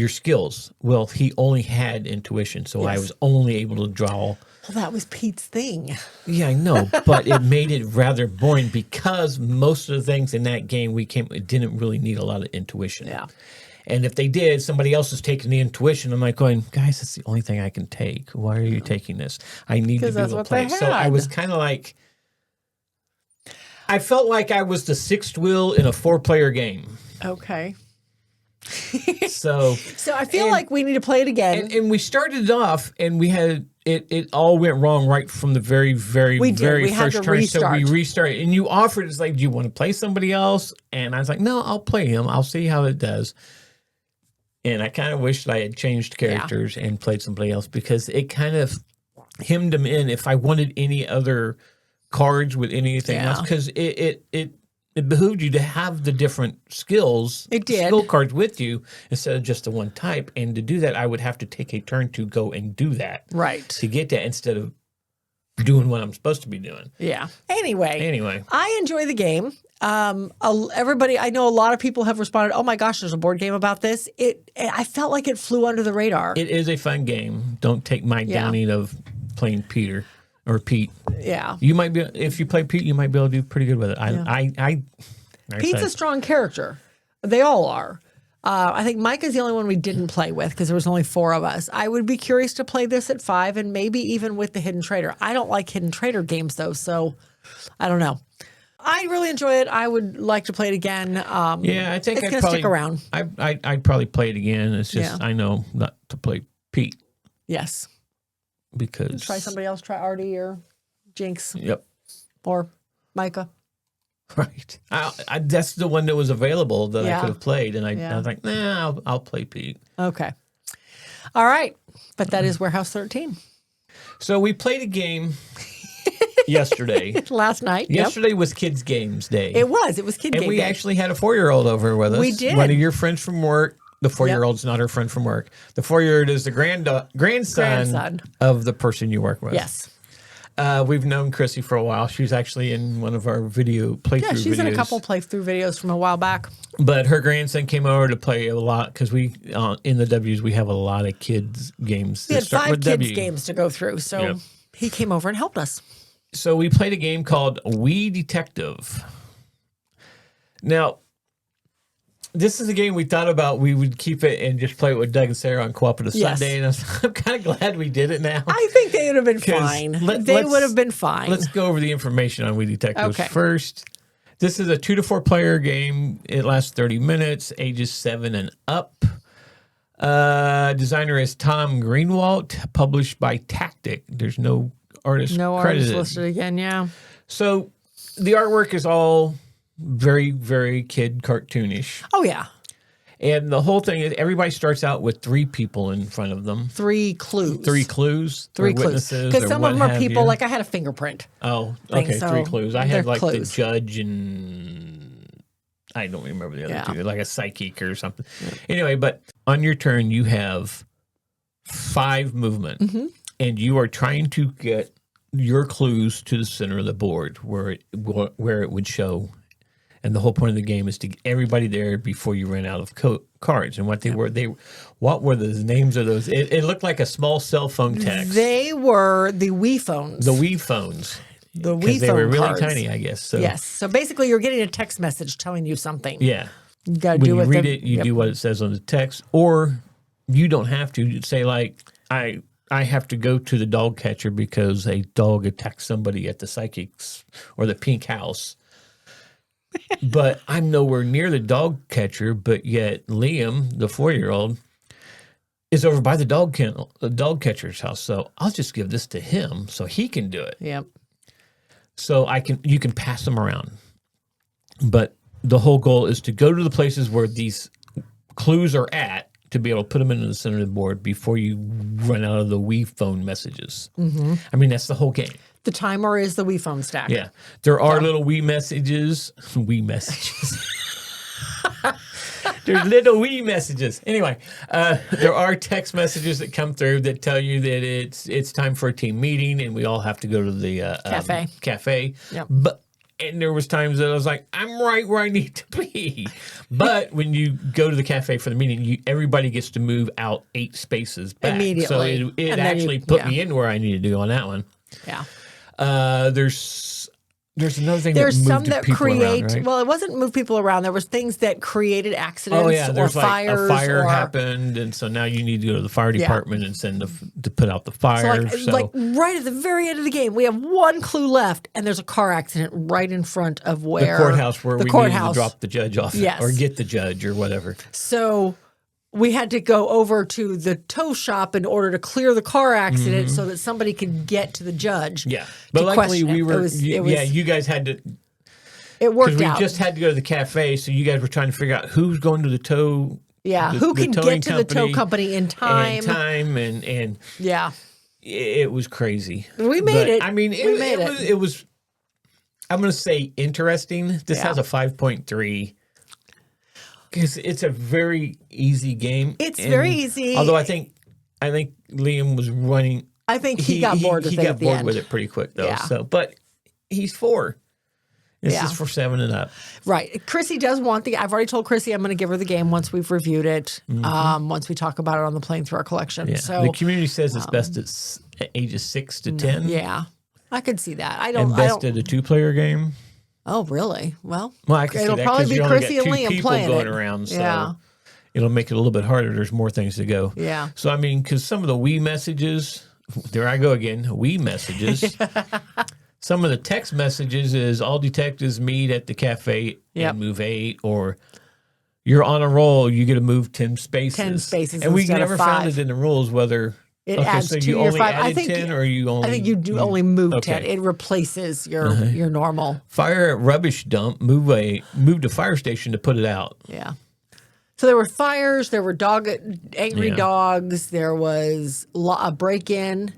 skills. Well, he only had intuition, so I was only able to draw. Well, that was Pete's thing. Yeah, I know, but it made it rather boring because most of the things in that game it didn't really need a lot of intuition. Yeah. And if they did, somebody else is taking the intuition. I'm like going, guys, that's the only thing I can take. Why are you taking this? I need to be able to play. So I was kind of like, I felt like I was the 6th wheel in a 4-player game. Okay. So I feel like we need to play it again. And we started off, and we had it all went wrong right from the very first turn. So we restarted. And you offered, it's like, do you want to play somebody else? And I was like, no, I'll play him. I'll see how it does. And I kind of wished I had changed characters and played somebody else because it kind of hemmed him in if I wanted any other cards with anything else. Because it behooved you to have the different skills, skill cards with you instead of just the one type. And to do that, I would have to take a turn to go and do that. Right. To get that instead of doing what I'm supposed to be doing. Yeah. Anyway, I enjoy the game. Everybody, I know a lot of people have responded, oh my gosh, there's a board game about this. I felt like it flew under the radar. It is a fun game. Don't take my downing of playing Peter. Or Pete. Yeah. You might be, if you play Pete, you might be able to do pretty good with it. Pete's a strong character. They all are. I think Mike is the only one we didn't play with because there was only 4 of us. I would be curious to play this at 5 and maybe even with the Hidden Trader. I don't like Hidden Trader games though, so I don't know. I really enjoy it. I would like to play it again. I think it's going to stick around. I'd probably play it again. It's just I know not to play Pete. Yes. Because try somebody else. Try Artie or Jinx. Yep. Or Micah. Right. That's the one that was available that I could have played, and I was like, nah, I'll play Pete. Okay. All right, but that is Warehouse 13. So we played a game yesterday. Last night. Yesterday was Kids Games Day. It was. It was Kid Game Day. And we actually had a 4-year-old over with us. We did. One of your friends from work. The 4-year-old's not her friend from work. The 4-year-old is the grandson of the person you work with. Yes. We've known Chrissy for a while. She's actually in one of our playthrough videos. Yeah, she's in a couple playthrough videos from a while back. But her grandson came over to play a lot because we, in the W's, we have a lot of kids games. We had 5 kids games to go through, so he came over and helped us. So we played a game called We Detective. Now, this is a game we thought about. We would keep it and just play it with Doug and Sarah on Cooperative Sunday. And I'm kind of glad we did it now. I think they would have been fine. They would have been fine. Let's go over the information on We Detectives first. This is a 2 to 4 player game. It lasts 30 minutes, ages 7 and up. Designer is Tom Greenwalt, published by Tactic. There's no artist credited. Artist listed again, yeah. So the artwork is all very, very kid cartoonish. Oh, yeah. And the whole thing is everybody starts out with 3 people in front of them. 3 clues. 3 clues. 3 clues. Because some of them are people, like I had a fingerprint. Oh, okay, 3 clues. I had like the judge and I don't remember the other 2, like a psychic or something. Yeah. Anyway, but on your turn, you have 5 movement. and you are trying to get your clues to the center of the board where it would show. And the whole point of the game is to get everybody there before you ran out of cards. And what what were the names of those? It looked like a small cell phone text. They were the Wii phones. The Wii phones. The Wii they were really cards. tiny, I guess. So. Yes. So basically, you're getting a text message telling you something. Yeah. You got to when do you it. read it, you do what it says on the text, or you don't have to. You'd say like, I have to go to the dog catcher because a dog attacked somebody at the psychics or the pink house. But I'm nowhere near the dog catcher, but yet Liam, the 4-year-old, is over by the dog catcher's house. So I'll just give this to him so he can do it. Yep. So you can pass them around. But the whole goal is to go to the places where these clues are at to be able to put them into the center of the board before you run out of the Wii phone messages. Mm-hmm. I mean, that's the whole game. The timer is the Wii phone stack. Yeah. There are little Wii messages. Wii messages. There's little Wii messages. Anyway, there are text messages that come through that tell you that it's time for a team meeting and we all have to go to the cafe. Yep. And there was times that I was like, I'm right where I need to be. But when you go to the cafe for the meeting, everybody gets to move out 8 spaces back. Immediately. So it actually put me in where I needed to go on that one. Yeah. There's another thing There's that some moved that people create, around, right? Well, it wasn't move people around. There was things that created accidents Oh, yeah. There's or like fires. a fire happened, and so now you need to go to the fire department and send to put out the fire. So like right at the very end of the game, we have one clue left, and there's a car accident right in front of where the courthouse where we needed to drop the judge off or get the judge or whatever. So we had to go over to the tow shop in order to clear the car accident so that somebody could get to the judge. Yeah. But luckily we were, you guys had to. It worked out. Because we just had to go to the cafe, so you guys were trying to figure out who's going to the tow. Yeah, who can get to the tow company in time. And yeah. It was crazy. We made it. I mean, it was, I'm going to say interesting. This has a 5.3. Because it's a very easy game. It's very easy. Although I think Liam was running. I think he got bored with it. He got bored with it pretty quick, though. Yeah. So, but he's 4. This is for 7 and up. Right. Chrissy does want I've already told Chrissy I'm going to give her the game once we've reviewed it, once we talk about it on the Playing Through Our Collection. Yeah. So the community says it's best at ages 6 to 10. Yeah. I could see that. And best at a 2-player game. Oh, really? Well, I can see it'll that probably be you only Chrissy got and 2 Liam people playing going it. around. So it'll make it a little bit harder. There's more things to go. Yeah. So, I mean, because some of the Wii messages, there I go again, Wii messages. Some of the text messages is all detectives meet at the cafe and move 8, or you're on a roll, you get to move 10 spaces. 10 spaces and we instead never of found 5. it in the rules whether It adds so to you your only 5. added 10 or you only... I think you do only move 10. Okay. It replaces your normal. Fire at rubbish dump, move to fire station to put it out. Yeah. So there were fires, there were angry dogs, there was a break-in.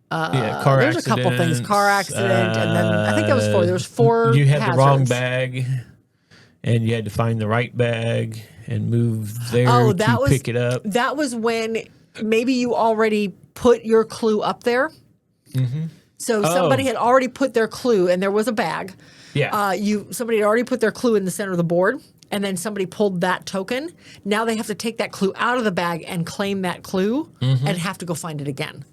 Car There's a couple things. Car accident, and then I think that was 4. There was 4 You had hazards. the wrong bag, and you had to find the right bag and move there to pick it up. That was when maybe you already put your clue up there. Mm-hmm. So somebody had already put their clue, and there was a bag. Yeah. Somebody had already put their clue in the center of the board, and then somebody pulled that token. Now they have to take that clue out of the bag and claim that clue and have to go find it again.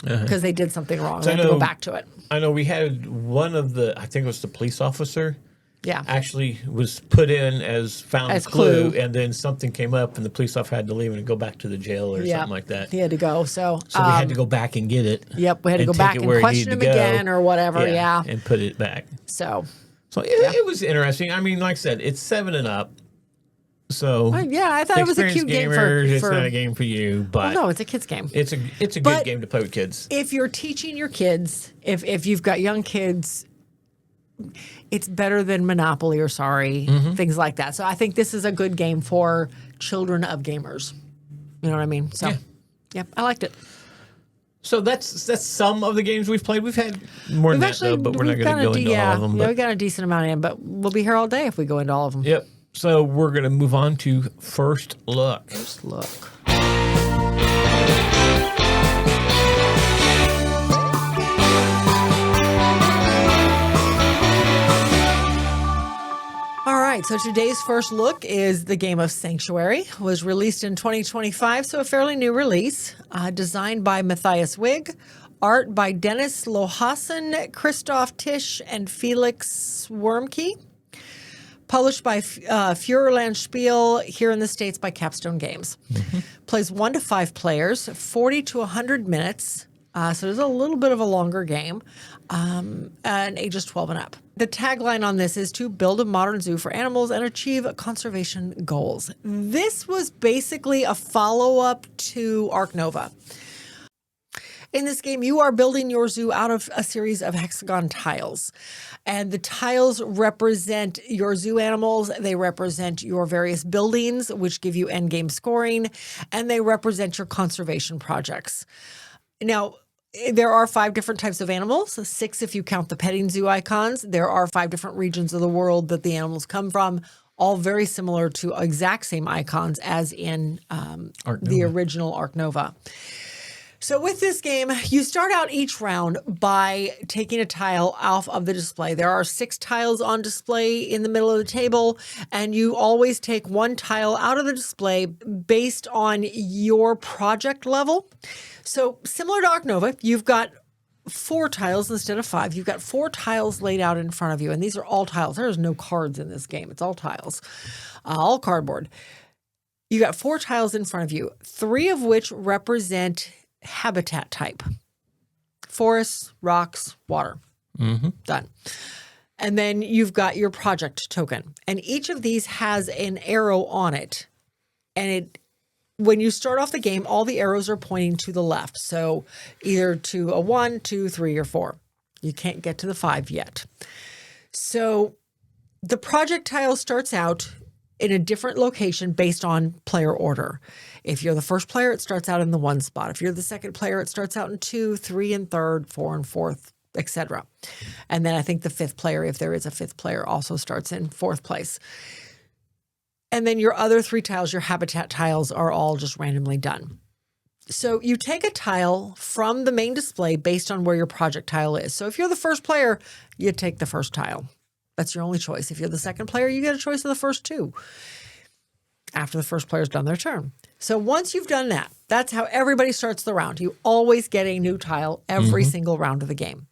Because they did something wrong. So they have to go back to it. I know we had one of I think it was the police officer. Yeah. Actually was put in as found clue, and then something came up, and the police officer had to leave and go back to the jail or something like that. He had to go. So we had to go back and get it. Yep. We had to go back and question him again or whatever. Yeah. And put it back. So it was interesting. I mean, like I said, it's 7 and up. So I thought it was a cute game It's not a game for you, but no, it's a kids game. It's a good game to play with kids. If you're teaching your kids, if you've got young kids, it's better than Monopoly or things like that. So I think this is a good game for children of gamers. You know what I mean? So yeah, I liked it. So that's some of the games we've played. We've had more than that, though, but we're not going to go into all of them. Yeah, we got a decent amount in, but we'll be here all day if we go into all of them. Yep. So we're going to move on to First Look. First Look. right, so today's first look is the game of Sanctuary. It was released in 2025, so a fairly new release. Designed by Matthias Wig, art by Dennis Lohassan, Christoph Tisch, and Felix Wormke. Published by Feuerland Spiel, here in the States by Capstone Games. Plays 1 to 5 players, 40 to 100 minutes. So it's a little bit of a longer game, and ages 12 and up. The tagline on this is to build a modern zoo for animals and achieve conservation goals. This was basically a follow-up to Ark Nova. In this game, you are building your zoo out of a series of hexagon tiles. And the tiles represent your zoo animals. They represent your various buildings, which give you endgame scoring. And they represent your conservation projects. Now, there are 5 different types of animals, 6 if you count the petting zoo icons. There are 5 different regions of the world that the animals come from, all very similar to exact same icons as in the original Ark Nova. So with this game, you start out each round by taking a tile off of the display. There are 6 tiles on display in the middle of the table, and you always take 1 tile out of the display based on your project level. So similar to Ark Nova, you've got 4 tiles instead of 5. You've got 4 tiles laid out in front of you, and these are all tiles. There's no cards in this game. It's all tiles, all cardboard. You got 4 tiles in front of you, 3 of which represent habitat type: forests, rocks, water. Done. And then you've got your project token, and each of these has an arrow on it. And when you start off the game, all the arrows are pointing to the left. So either to a 1, 2, 3, or 4. You can't get to the 5 yet. So the project tile starts out in a different location based on player order. If you're the first player, it starts out in the 1 spot. If you're the second player, it starts out in 2, 3 and 3rd, 4 and 4th, etc. And then I think the 5th player, if there is a 5th player, also starts in 4th place. And then your other 3 tiles, your habitat tiles, are all just randomly done. So you take a tile from the main display based on where your project tile is. So if you're the first player, you take the first tile. That's your only choice. If you're the second player, you get a choice of the first 2 after the first player's done their turn. So once you've done that, that's how everybody starts the round. You always get a new tile every single round of the game.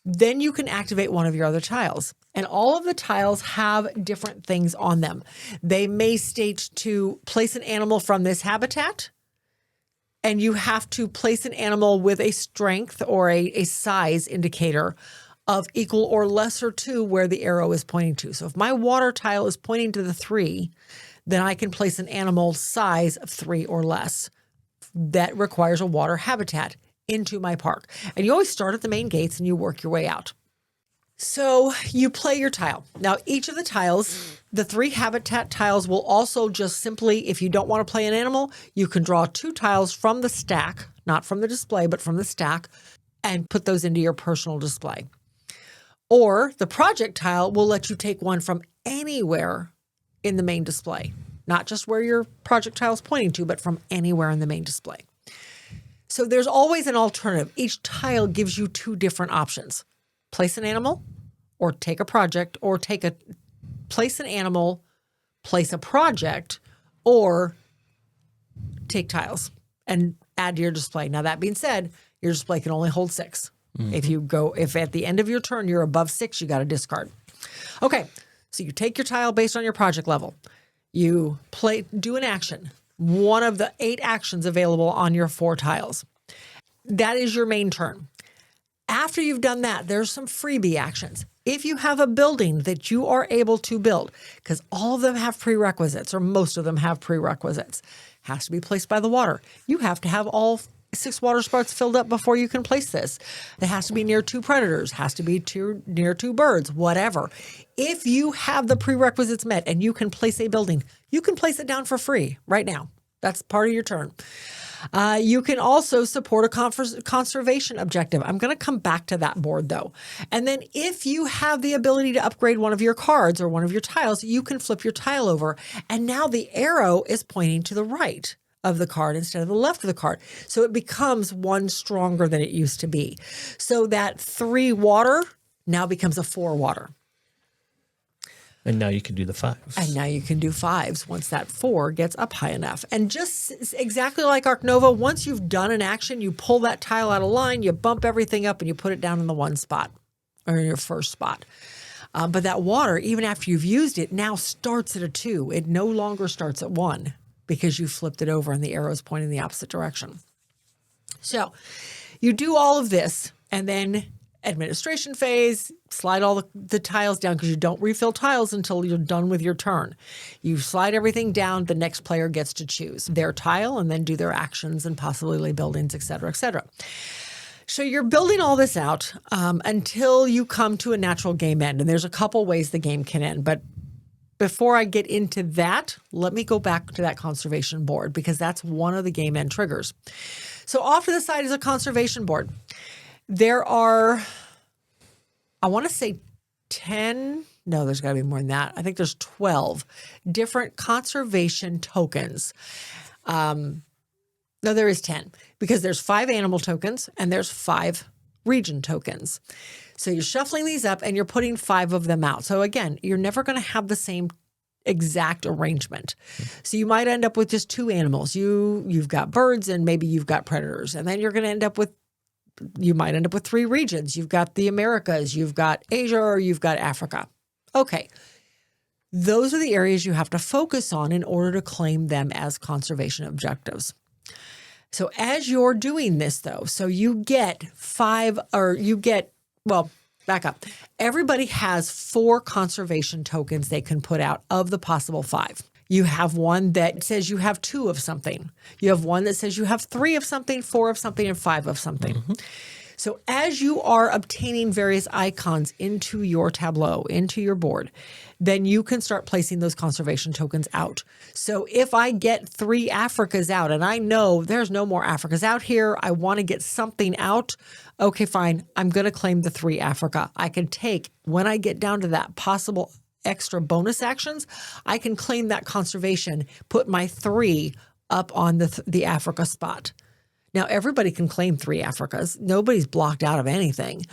Then you can activate one of your other tiles. And all of the tiles have different things on them. They may state to place an animal from this habitat, and you have to place an animal with a strength or a size indicator of equal or lesser to where the arrow is pointing to. So if my water tile is pointing to the 3, then I can place an animal size of 3 or less that requires a water habitat into my park. And you always start at the main gates and you work your way out. So you play your tile. Now, each of the tiles, the 3 habitat tiles will also just simply, if you don't want to play an animal, you can draw 2 tiles from the stack, not from the display, but from the stack, and put those into your personal display. Or the project tile will let you take one from anywhere in the main display, not just where your project tile is pointing to, but from anywhere in the main display. So there's always an alternative. Each tile gives you 2 different options. Place an animal, or take a project, or place an animal, place a project, or take tiles and add to your display. Now, that being said, your display can only hold 6. If at the end of your turn you're above 6, you got to discard. Okay, so you take your tile based on your project level. You do an action, one of the 8 actions available on your 4 tiles. That is your main turn. After you've done that, there's some freebie actions. If you have a building that you are able to build, because all of them have prerequisites, or most of them have prerequisites, has to be placed by the water. You have to have all 6 water spots filled up before you can place this. It has to be near 2 predators, has to be near 2 birds, whatever. If you have the prerequisites met and you can place a building, you can place it down for free right now. That's part of your turn. You can also support a conservation objective. I'm going to come back to that board, though. And then if you have the ability to upgrade one of your cards or one of your tiles, you can flip your tile over. And now the arrow is pointing to the right of the card instead of the left of the card. So it becomes 1 stronger than it used to be. So that 3 water now becomes a 4 water. And now you can do the 5s. And now you can do 5s once that 4 gets up high enough. And just exactly like Arc Nova, once you've done an action, you pull that tile out of line, you bump everything up, and you put it down in the 1 spot, or in your first spot. But that water, even after you've used it, now starts at a 2. It no longer starts at 1 because you flipped it over and the arrow's pointing the opposite direction. So you do all of this, and then administration phase, slide all the tiles down because you don't refill tiles until you're done with your turn. You slide everything down, the next player gets to choose their tile and then do their actions and possibly lay buildings, et cetera, et cetera. So you're building all this out until you come to a natural game end. And there's a couple ways the game can end. But before I get into that, let me go back to that conservation board because that's one of the game end triggers. So off to the side is a conservation board. There are, I want to say 10, no, there's got to be more than that. I think there's 12 different conservation tokens. No, there is 10 because there's 5 animal tokens and there's 5 region tokens. So you're shuffling these up and you're putting 5 of them out. So again, you're never going to have the same exact arrangement. So you might end up with just 2 animals. You've got birds and maybe you've got predators. And then you're going to end up with, you might end up with 3 regions. You've got the Americas, you've got Asia, or you've got Africa. Okay. Those are the areas you have to focus on in order to claim them as conservation objectives. So as you're doing this though, so you get 5, or you get, well, back up. Everybody has 4 conservation tokens they can put out of the possible 5. You have one that says you have 2 of something. You have one that says you have 3 of something, 4 of something, and 5 of something. Mm-hmm. So as you are obtaining various icons into your tableau, into your board, then you can start placing those conservation tokens out. So if I get 3 Africas out and I know there's no more Africas out here, I want to get something out. Okay, fine. I'm going to claim the 3 Africa. I can take, when I get down to that possible extra bonus actions, I can claim that conservation, put my 3 up on the Africa spot. Now, everybody can claim 3 Africas. Nobody's blocked out of anything.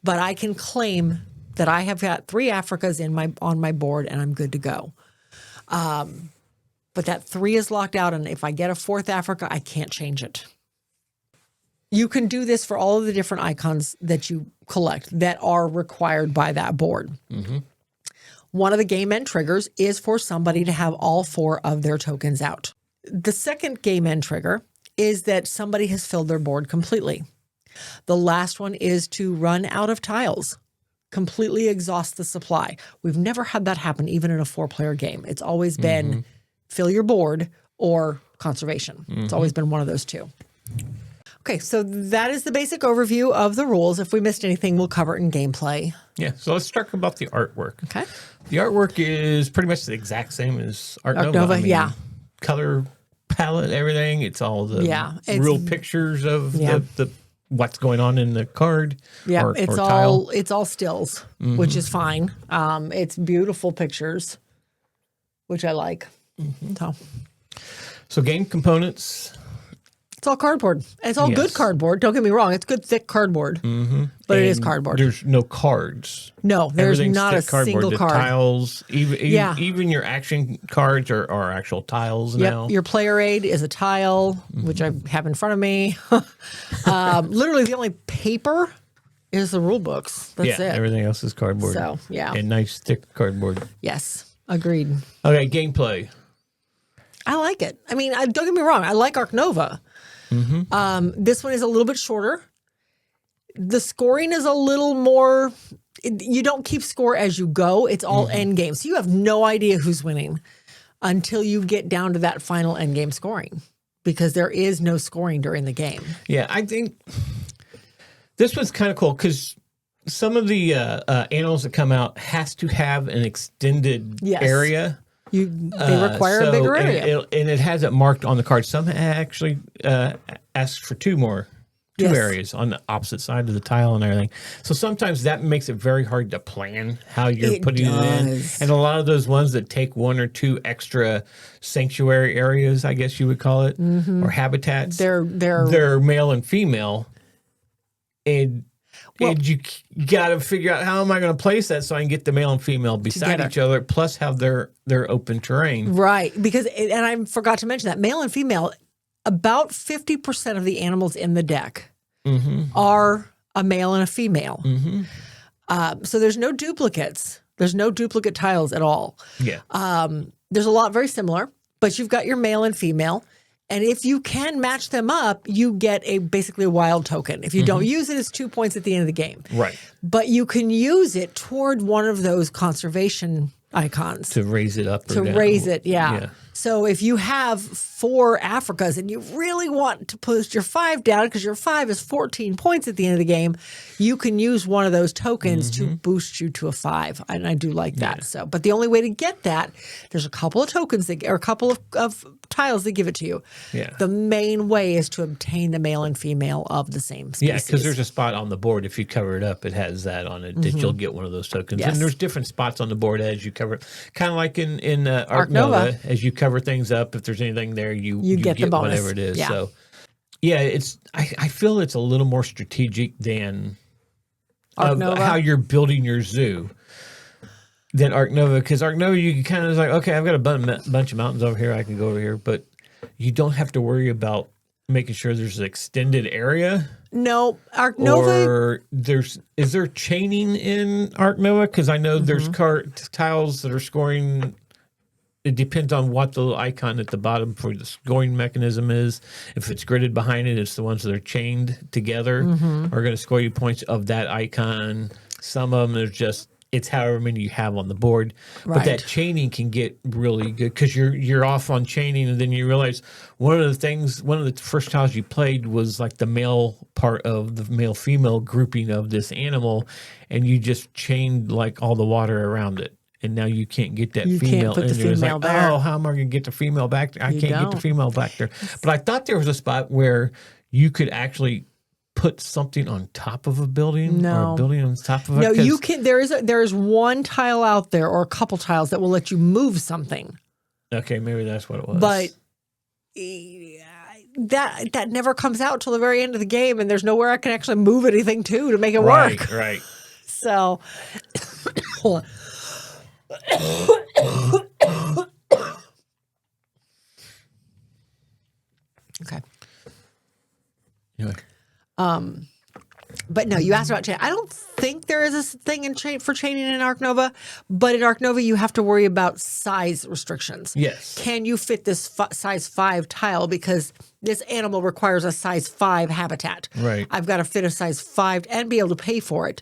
But I can claim that I have got 3 Africas on my board and I'm good to go. But that 3 is locked out, and if I get a 4th Africa, I can't change it. You can do this for all of the different icons that you collect that are required by that board. Mm-hmm. One of the game end triggers is for somebody to have all 4 of their tokens out. The second game end trigger is that somebody has filled their board completely. The last one is to run out of tiles, completely exhaust the supply. We've never had that happen even in a 4-player game. It's always been fill your board or conservation. It's always been one of those 2. Okay, so that is the basic overview of the rules. If we missed anything, we'll cover it in gameplay. Yeah, so let's talk about the artwork. Okay. The artwork is pretty much the exact same as Arc Nova. Nova, yeah. Color palette, everything. It's all the real pictures of the what's going on in the card. Yeah, or it's tile. all stills, which is fine. It's beautiful pictures, which I like. So game components. It's all cardboard. It's all good cardboard. Don't get me wrong. It's good, thick cardboard. But it is cardboard. There's no cards. No, there's not a single the card. Tiles, even your action cards are actual tiles now. Your player aid is a tile, which I have in front of me. Literally, the only paper is the rule books. That's it. Everything else is cardboard. So, yeah. And nice, thick cardboard. Yes, agreed. Okay, gameplay. I like it. I mean, don't get me wrong. I like Arc Nova. This one is a little bit shorter. The scoring is a little more, you don't keep score as you go. It's all end game. So you have no idea who's winning until you get down to that final end game scoring, because there is no scoring during the game. Yeah, I think this one's kind of cool because some of the animals that come out has to have an extended area. They require a bigger area. And it has it marked on the card. Some actually ask for 2 areas on the opposite side of the tile and everything. So sometimes that makes it very hard to plan how you're putting it in. And a lot of those ones that take 1 or 2 extra sanctuary areas, I guess you would call it, or habitats, they're male and female. And and you got to figure out how am I going to place that so I can get the male and female beside each other, plus have their open terrain. Right. Because, and I forgot to mention that male and female, about 50% of the animals in the deck are a male and a female. So there's no duplicates. There's no duplicate tiles at all. Yeah. There's a lot very similar, but you've got your male and female. And if you can match them up, you get basically a wild token. If you don't use it, it's 2 points at the end of the game. Right. But you can use it toward one of those conservation icons. To raise it up or down. Raise it, yeah. So if you have 4 Africas and you really want to push your 5 down because your 5 is 14 points at the end of the game, you can use one of those tokens to boost you to a 5. And I do like that. So, but the only way to get that, there's a couple of tokens or a couple of tiles that give it to you. Yeah. The main way is to obtain the male and female of the same species. Yeah, because there's a spot on the board. If you cover it up, it has that on it that you'll get one of those tokens. Yes. And there's different spots on the board as you cover it. Kind of like in Ark Nova, as you cover things up, if there's anything there, you get the bonus. Whatever it is. Yeah. So, yeah, I feel it's a little more strategic than how you're building your zoo than Ark Nova. Because Ark Nova, you can kind of like, okay, I've got a bunch of mountains over here. I can go over here. But you don't have to worry about making sure there's an extended area. No, Ark Nova. Or is there chaining in Ark Nova? Because I know there's tiles that are scoring. It depends on what the little icon at the bottom for the scoring mechanism is. If it's gridded behind it, it's the ones that are chained together are going to score you points of that icon. Some of them it's however many you have on the board. Right. But that chaining can get really good because you're off on chaining, and then you realize one of the first tiles you played was like the male part of the male-female grouping of this animal, and you just chained like all the water around it. And now you can't get that female can't put in the there. It's female like, there. oh, how am I going to get the female back there? I can't get the female back there. But I thought there was a spot where you could actually put something on top of a building or a building on top of it. No, you can. There is one tile out there or a couple tiles that will let you move something. Okay, maybe that's what it was. But that never comes out till the very end of the game, and there's nowhere I can actually move anything to make it work. Right. So, hold on. Okay. Anyway. But no, you asked about chain. I don't think there is a thing for chaining in Ark Nova, but in Ark Nova you have to worry about size restrictions. Yes. Can you fit this size 5 tile because this animal requires a size 5 habitat? Right. I've got to fit a size 5 and be able to pay for it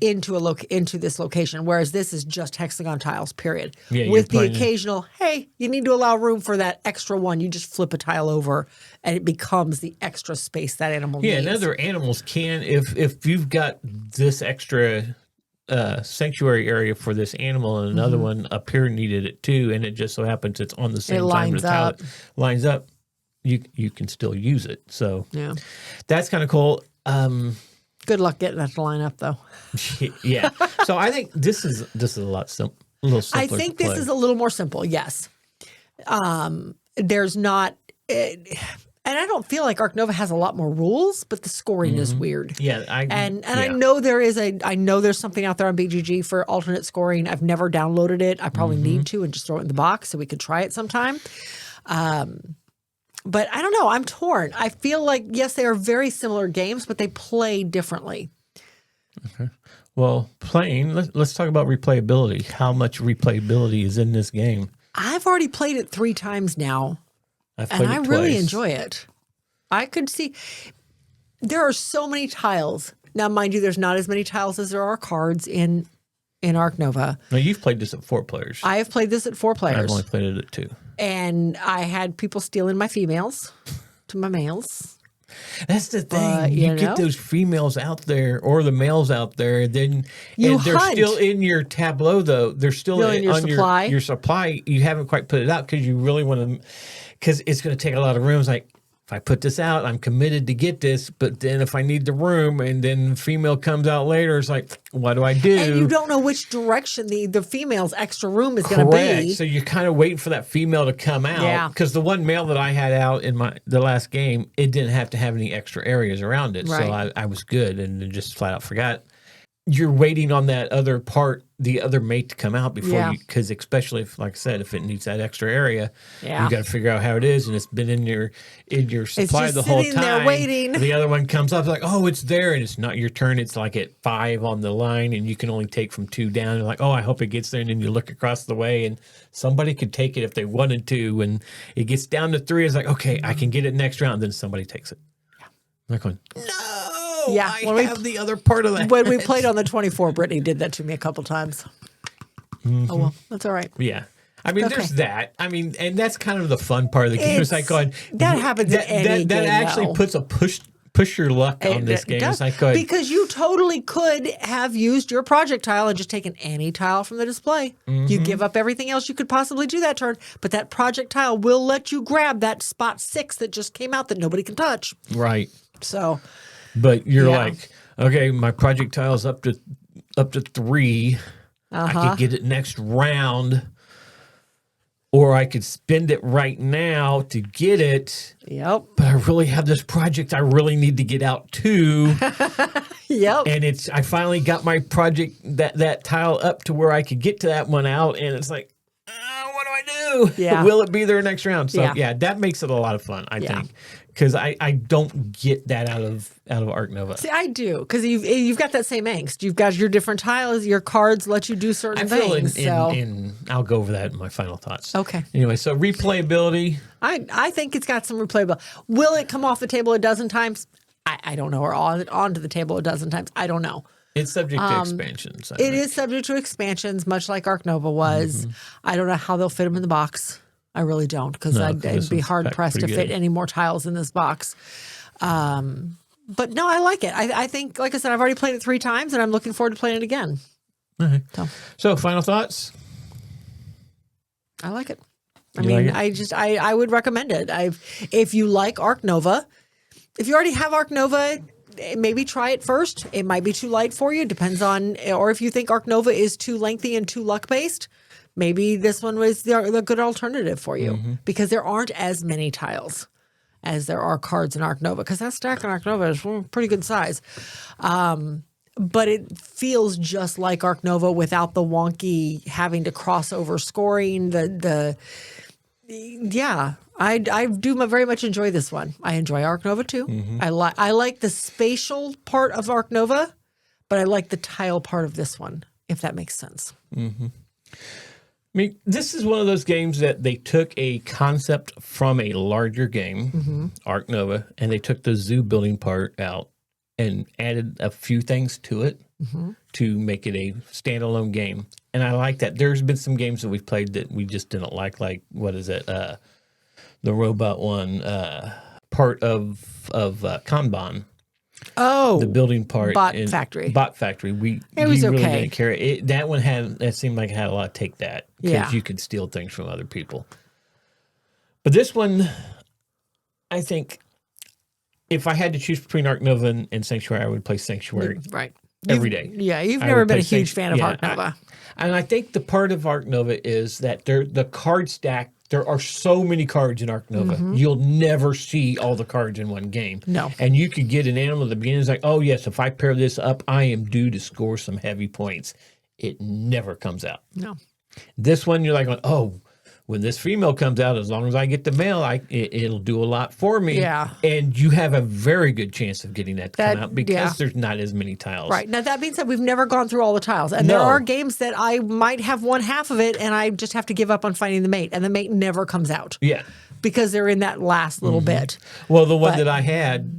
into this location, whereas this is just hexagon tiles, period. Yeah, with the occasional, hey, you need to allow room for that extra one. You just flip a tile over and it becomes the extra space that animal needs. Yeah, and other animals can, if you've got this extra sanctuary area for this animal and another one up here needed it too, and it just so happens it's on the same time the tile lines up, you can still use it. So yeah, that's kind of cool. Good luck getting that to line up, though. Yeah. So I think this is a little simpler. I think this is a little more simple. Yes. There's not. And I don't feel like Ark Nova has a lot more rules, but the scoring is weird. Yeah, I know there's something out there on BGG for alternate scoring. I've never downloaded it. I probably need to and just throw it in the box so we could try it sometime. But I don't know. I'm torn. I feel like yes, they are very similar games, but they play differently. Okay. Well, playing. Let's talk about replayability. How much replayability is in this game? I've already played it 3 times now. And I really enjoy it. I could see there are so many tiles. Now, mind you, there's not as many tiles as there are cards in Ark Nova. Now, you've played this at 4 players. I have played this at 4 players. I've only played it at 2. And I had people stealing my females to my males. That's the thing. You get those females out there or the males out there, then they're still in your tableau, though. They're still in your supply. Your supply. You haven't quite put it out because you really want to, because it's going to take a lot of room. It's like, if I put this out, I'm committed to get this, but then if I need the room and then female comes out later, it's like, what do I do? And you don't know which direction the female's extra room is going to be. So you're kind of waiting for that female to come out. Yeah. Because the one male that I had out in the last game, it didn't have to have any extra areas around it. Right. So I was good and then just flat out forgot. You're waiting on that other part, the other mate to come out before you, because especially if, like I said, if it needs that extra area, you got to figure out how it is, and it's been in your supply the whole time. There waiting. The other one comes up like, oh, it's there, and it's not your turn. It's like at 5 on the line, and you can only take from 2 down. You're like, oh, I hope it gets there, and then you look across the way, and somebody could take it if they wanted to, and it gets down to 3. It's like, okay, I can get it next round. And then somebody takes it. Yeah. I'm like going, no. Yeah, I have the other part of that. When we played on the 24, Brittany did that to me a couple times. Oh, well, that's all right. Yeah. I mean, there's that. I mean, and that's kind of the fun part of the game. It's like going, that happens in any game, that actually puts a push your luck on this game. It's like going, because you totally could have used your project tile and just taken any tile from the display. You give up everything else you could possibly do that turn, but that project tile will let you grab that spot 6 that just came out that nobody can touch. Right. So... But you're like, okay, my project tile's up to 3. I could get it next round, or I could spend it right now to get it. Yep. But I really have this project I really need to get out too. Yep. And I finally got my project that tile up to where I could get to that one out, and it's like, what do I do? Yeah. Will it be there next round? So yeah, that makes it a lot of fun, I think. Because I don't get that out of Ark Nova. See, I do, because you've got that same angst. You've got your different tiles. Your cards let you do certain things. And I'll go over that in my final thoughts. Okay. Anyway, so replayability. I think it's got some replayability. Will it come off the table a dozen times? I don't know. Or onto the table a dozen times? I don't know. It's subject to expansions. It is subject to expansions, much like Ark Nova was. I don't know how they'll fit them in the box. I really don't, because I'd be hard-pressed to fit any more tiles in this box. But no, I like it. I think, like I said, I've already played it 3 times, and I'm looking forward to playing it again. Okay. So final thoughts? I like it. I would recommend it. If you like Ark Nova, if you already have Ark Nova, maybe try it first. It might be too light for you. Depends on, or if you think Ark Nova is too lengthy and too luck-based, maybe this one was the good alternative for you, because there aren't as many tiles as there are cards in Ark Nova, because that stack in Ark Nova is pretty good size. But it feels just like Ark Nova without the wonky having to cross over scoring. I do very much enjoy this one. I enjoy Ark Nova too. I like the spatial part of Ark Nova, but I like the tile part of this one, if that makes sense. I mean, this is one of those games that they took a concept from a larger game, Ark Nova, and they took the zoo building part out and added a few things to it to make it a standalone game. And I like that. There's been some games that we've played that we just didn't like what is it? The robot one, part of Kanban. Oh, the building part, Bot Factory. It was really okay. didn't care. That one seemed like it had a lot of take that, because you could steal things from other people. But this one, I think, if I had to choose between Ark Nova and Sanctuary, I would play Sanctuary every day. Yeah, you've never been a huge fan of Ark Nova. And I think the part of Ark Nova is that the card stack. There are so many cards in Ark Nova. You'll never see all the cards in one game. No. And you could get an animal at the beginning. It's like, oh, yes, if I pair this up, I am due to score some heavy points. It never comes out. No. This one, you're like, oh, when this female comes out, as long as I get the male, it'll do a lot for me. Yeah. And you have a very good chance of getting that to come out, because there's not as many tiles. Right. Now, that being said, we've never gone through all the tiles. And there are games that I might have one half of it, and I just have to give up on finding the mate. And the mate never comes out. Yeah. Because they're in that last little bit. Well, the one that I had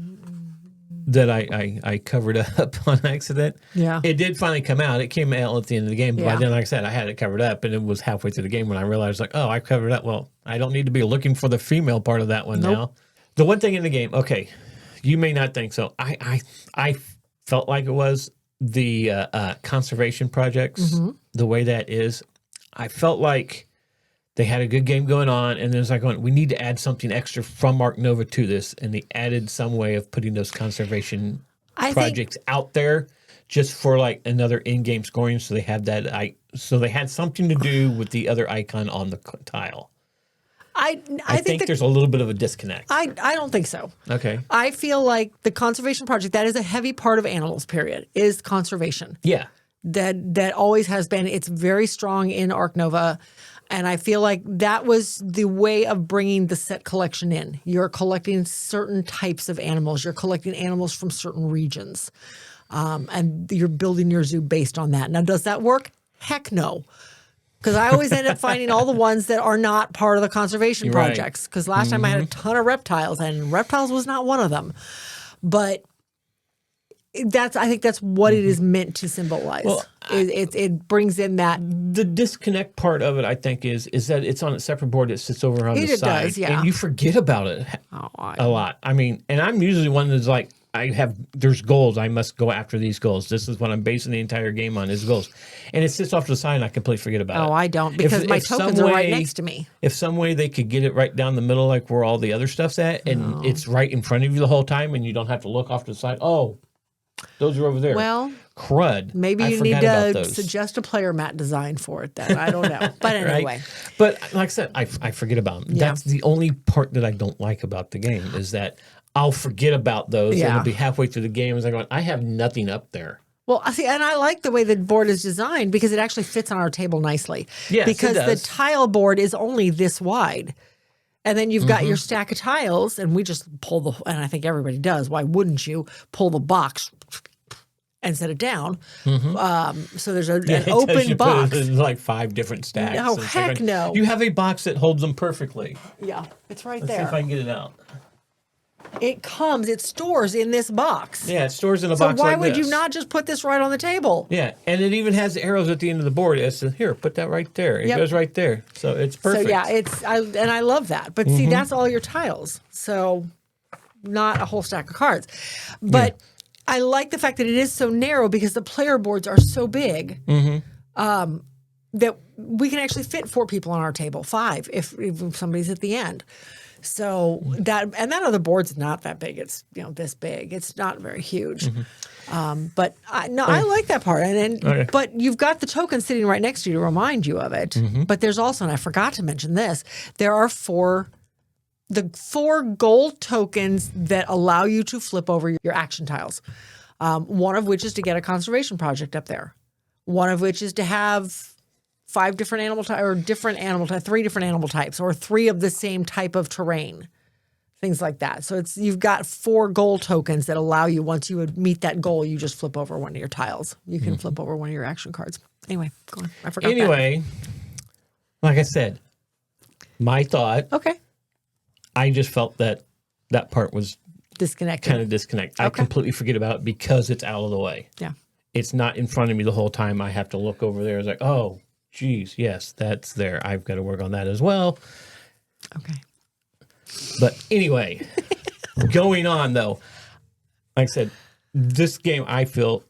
that I covered up on accident. Yeah. It did finally come out. It came out at the end of the game. But then, like I said, I had it covered up, and it was halfway through the game when I realized, like, oh, I covered it up. Well, I don't need to be looking for the female part of that one now. The one thing in the game, okay, you may not think so. I felt like it was the conservation projects, the way that is. I felt like they had a good game going on, and then it's like, we need to add something extra from Ark Nova to this, and they added some way of putting those conservation projects out there just for like another in-game scoring, so they have that. So they had something to do with the other icon on the tile. I think there's a little bit of a disconnect. I don't think so. Okay. I feel like the conservation project, that is a heavy part of Animals, period, is conservation. Yeah. That always has been. It's very strong in Ark Nova. And I feel like that was the way of bringing the set collection in. You're collecting certain types of animals. You're collecting animals from certain regions. And you're building your zoo based on that. Now, does that work? Heck no. Because I always end up finding all the ones that are not part of the conservation projects. Because last time I had a ton of reptiles, and reptiles was not one of them. But I think that's what it is meant to symbolize. Well, it brings in that. The disconnect part of it, I think, is that it's on a separate board that sits over on the side. Does, yeah. And you forget about it a lot. I mean, and I'm usually one that's like, there's goals. I must go after these goals. This is what I'm basing the entire game on, is goals. And it sits off to the side and I completely forget about it. Oh, I don't, because my tokens are right next to me. If some way they could get it right down the middle, like where all the other stuff's at, and it's right in front of you the whole time, and you don't have to look off to the side. Oh, those are over there. Well, crud. Maybe you need to suggest a player mat design for it then. I don't know. But anyway. Right? But like I said, I forget about them. Yeah. That's the only part that I don't like about the game, is that I'll forget about those, and it'll be halfway through the game as I'm going, I have nothing up there. Well, see, and I like the way the board is designed because it actually fits on our table nicely. Yes, because it does. The tile board is only this wide. And then you've got your stack of tiles, and we just pull and I think everybody does. Why wouldn't you pull the box and set it down? So there's an open box. Put it in like 5 different stacks. No, heck no. You have a box that holds them perfectly. Yeah, it's right Let's there. see if I can get it out. It stores in this box. Yeah, it stores in a box like this. So why would you not just put this right on the table? Yeah, and it even has arrows at the end of the board. It says, here, put that right there. It goes right there. So it's perfect. So yeah, I love that. But see, that's all your tiles. So not a whole stack of cards. But I like the fact that it is so narrow because the player boards are so big that we can actually fit 4 people on our table, 5 if somebody's at the end. So that other board's not that big. It's this big. It's not very huge. But I like that part. But you've got the token sitting right next to you to remind you of it. But there's also, and I forgot to mention this, there are 4 gold tokens that allow you to flip over your action tiles. One of which is to get a conservation project up there. One of which is to have 5 different animal types, or 3 different animal types, or 3 of the same type of terrain, things like that. So you've got 4 goal tokens that allow you, once you would meet that goal, you just flip over one of your tiles. You can flip over one of your action cards. Anyway, go on. I forgot that. Like I said, my thought. Okay. I just felt that part was disconnected. Kind of disconnect. Okay. I completely forget about it because it's out of the way. Yeah. It's not in front of me the whole time. I have to look over there. It's like, oh, geez, yes, that's there. I've got to work on that as well. Okay. But anyway, going on though, like I said, this game, I feel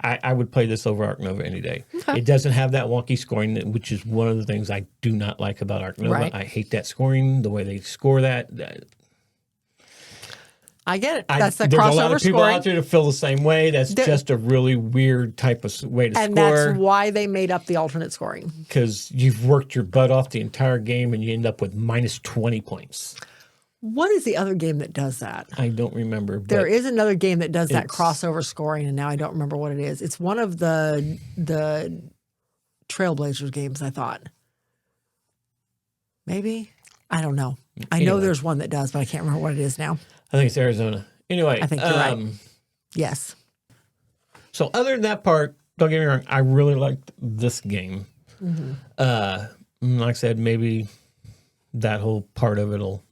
I would play this over Ark Nova any day. Okay. It doesn't have that wonky scoring, which is one of the things I do not like about Ark Nova. Right. I hate that scoring, the way they score that. I get it. That's the crossover scoring. There's a lot of people out there that feel the same way. That's just a really weird type of way to score. And that's why they made up the alternate scoring. Because you've worked your butt off the entire game and you end up with minus 20 points. What is the other game that does that? I don't remember. There is another game that does that crossover scoring, and now I don't remember what it is. It's one of the Trailblazers games, I thought. Maybe? I don't know. I know there's one that does, but I can't remember what it is now. I think it's Arizona. Anyway. I think you're right. Yes. So other than that part, don't get me wrong, I really liked this game. Like I said, maybe that whole part of it will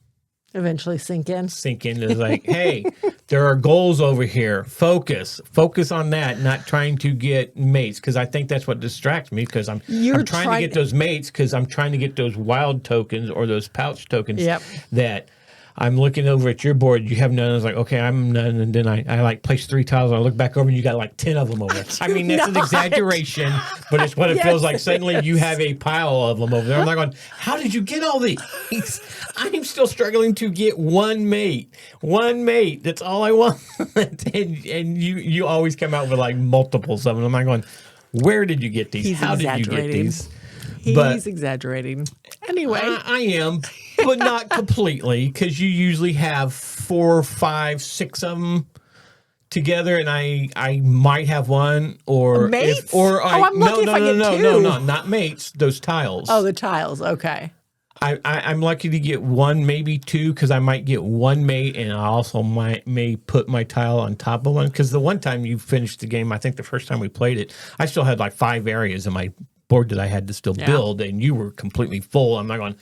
eventually sink in. It's like, hey, there are goals over here. Focus on that, not trying to get mates, because I think that's what distracts me, because I'm trying to get those mates, because I'm trying to get those wild tokens or those pouch tokens that I'm looking over at your board. You have none. I was like, okay, I'm none. And then I like place 3 tiles. And I look back over and you got like 10 of them over there. I mean, that's an exaggeration, but it's what it feels like. Suddenly you have a pile of them over there. I'm like, going, how did you get all these? I'm still struggling to get one mate. One mate. That's all I want. and you always come out with like multiples of them. I'm like going, where did you get these? How did you get these? He's exaggerating. Anyway. I am, but not completely, because you usually have 4, 5, 6 of them together, and I might have one or mates? I'm lucky if I get two. No, not mates. Those tiles. Oh, the tiles. Okay. I'm lucky to get one, maybe 2, because I might get one mate, and I also may put my tile on top of one. Because the one time you finished the game, I think the first time we played it, I still had like 5 areas in my board that I had to still build, and you were completely full. I'm not going,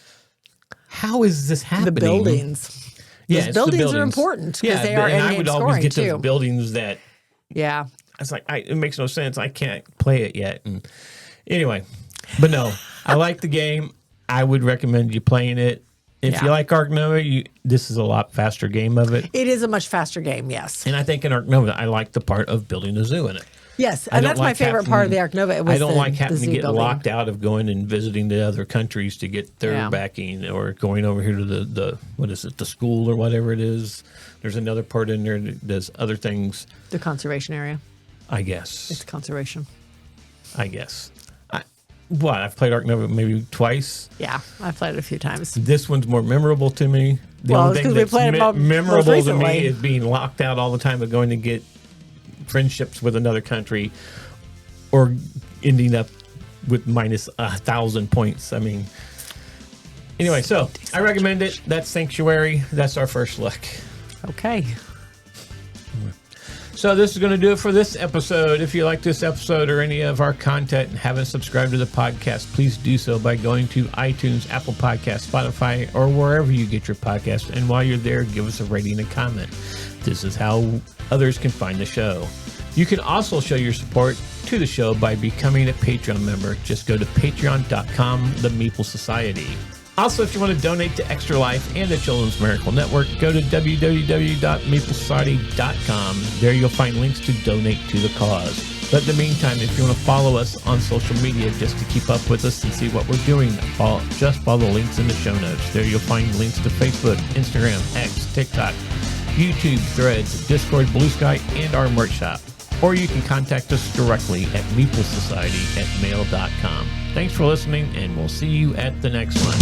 how is this happening? The buildings. Yeah, those buildings are important because they are in-game I would always get too. those buildings that. Yeah. I was like, it makes no sense. I can't play it yet. And anyway, but no, I like the game. I would recommend you playing it. If you like Ark Nova, this is a lot faster game of it. It is a much faster game, yes. And I think in Ark Nova, I like the part of building a zoo in it. Yes, and that's my favorite part of the Ark Nova. I don't like having to get locked out of going and visiting the other countries to get their backing, or going over here to the what is it, the school or whatever it is. There's another part in there that does other things. The conservation area. I guess. It's conservation. I guess. I've played Ark Nova maybe twice. Yeah, I've played it a few times. This one's more memorable to me. The only thing that's memorable to me is being locked out all the time of going to get friendships with another country, or ending up with minus 1,000 points. I mean, anyway, so I recommend it. That's Sanctuary. That's our first look. Okay. So this is going to do it for this episode. If you like this episode or any of our content and haven't subscribed to the podcast, please do so by going to iTunes, Apple Podcasts, Spotify, or wherever you get your podcast. And while you're there, give us a rating and comment. This is how others can find the show. You can also show your support to the show by becoming a Patreon member. Just go to patreon.com, the Meeple Society. Also, if you want to donate to Extra Life and the Children's Miracle Network, go to www.meeplesociety.com. There you'll find links to donate to the cause. But in the meantime, if you want to follow us on social media just to keep up with us and see what we're doing, just follow the links in the show notes. There you'll find links to Facebook, Instagram, X, TikTok, YouTube, Threads, Discord, Blue Sky, and our merch shop. Or you can contact us directly at meeplesociety@mail.com. Thanks for listening, and we'll see you at the next one.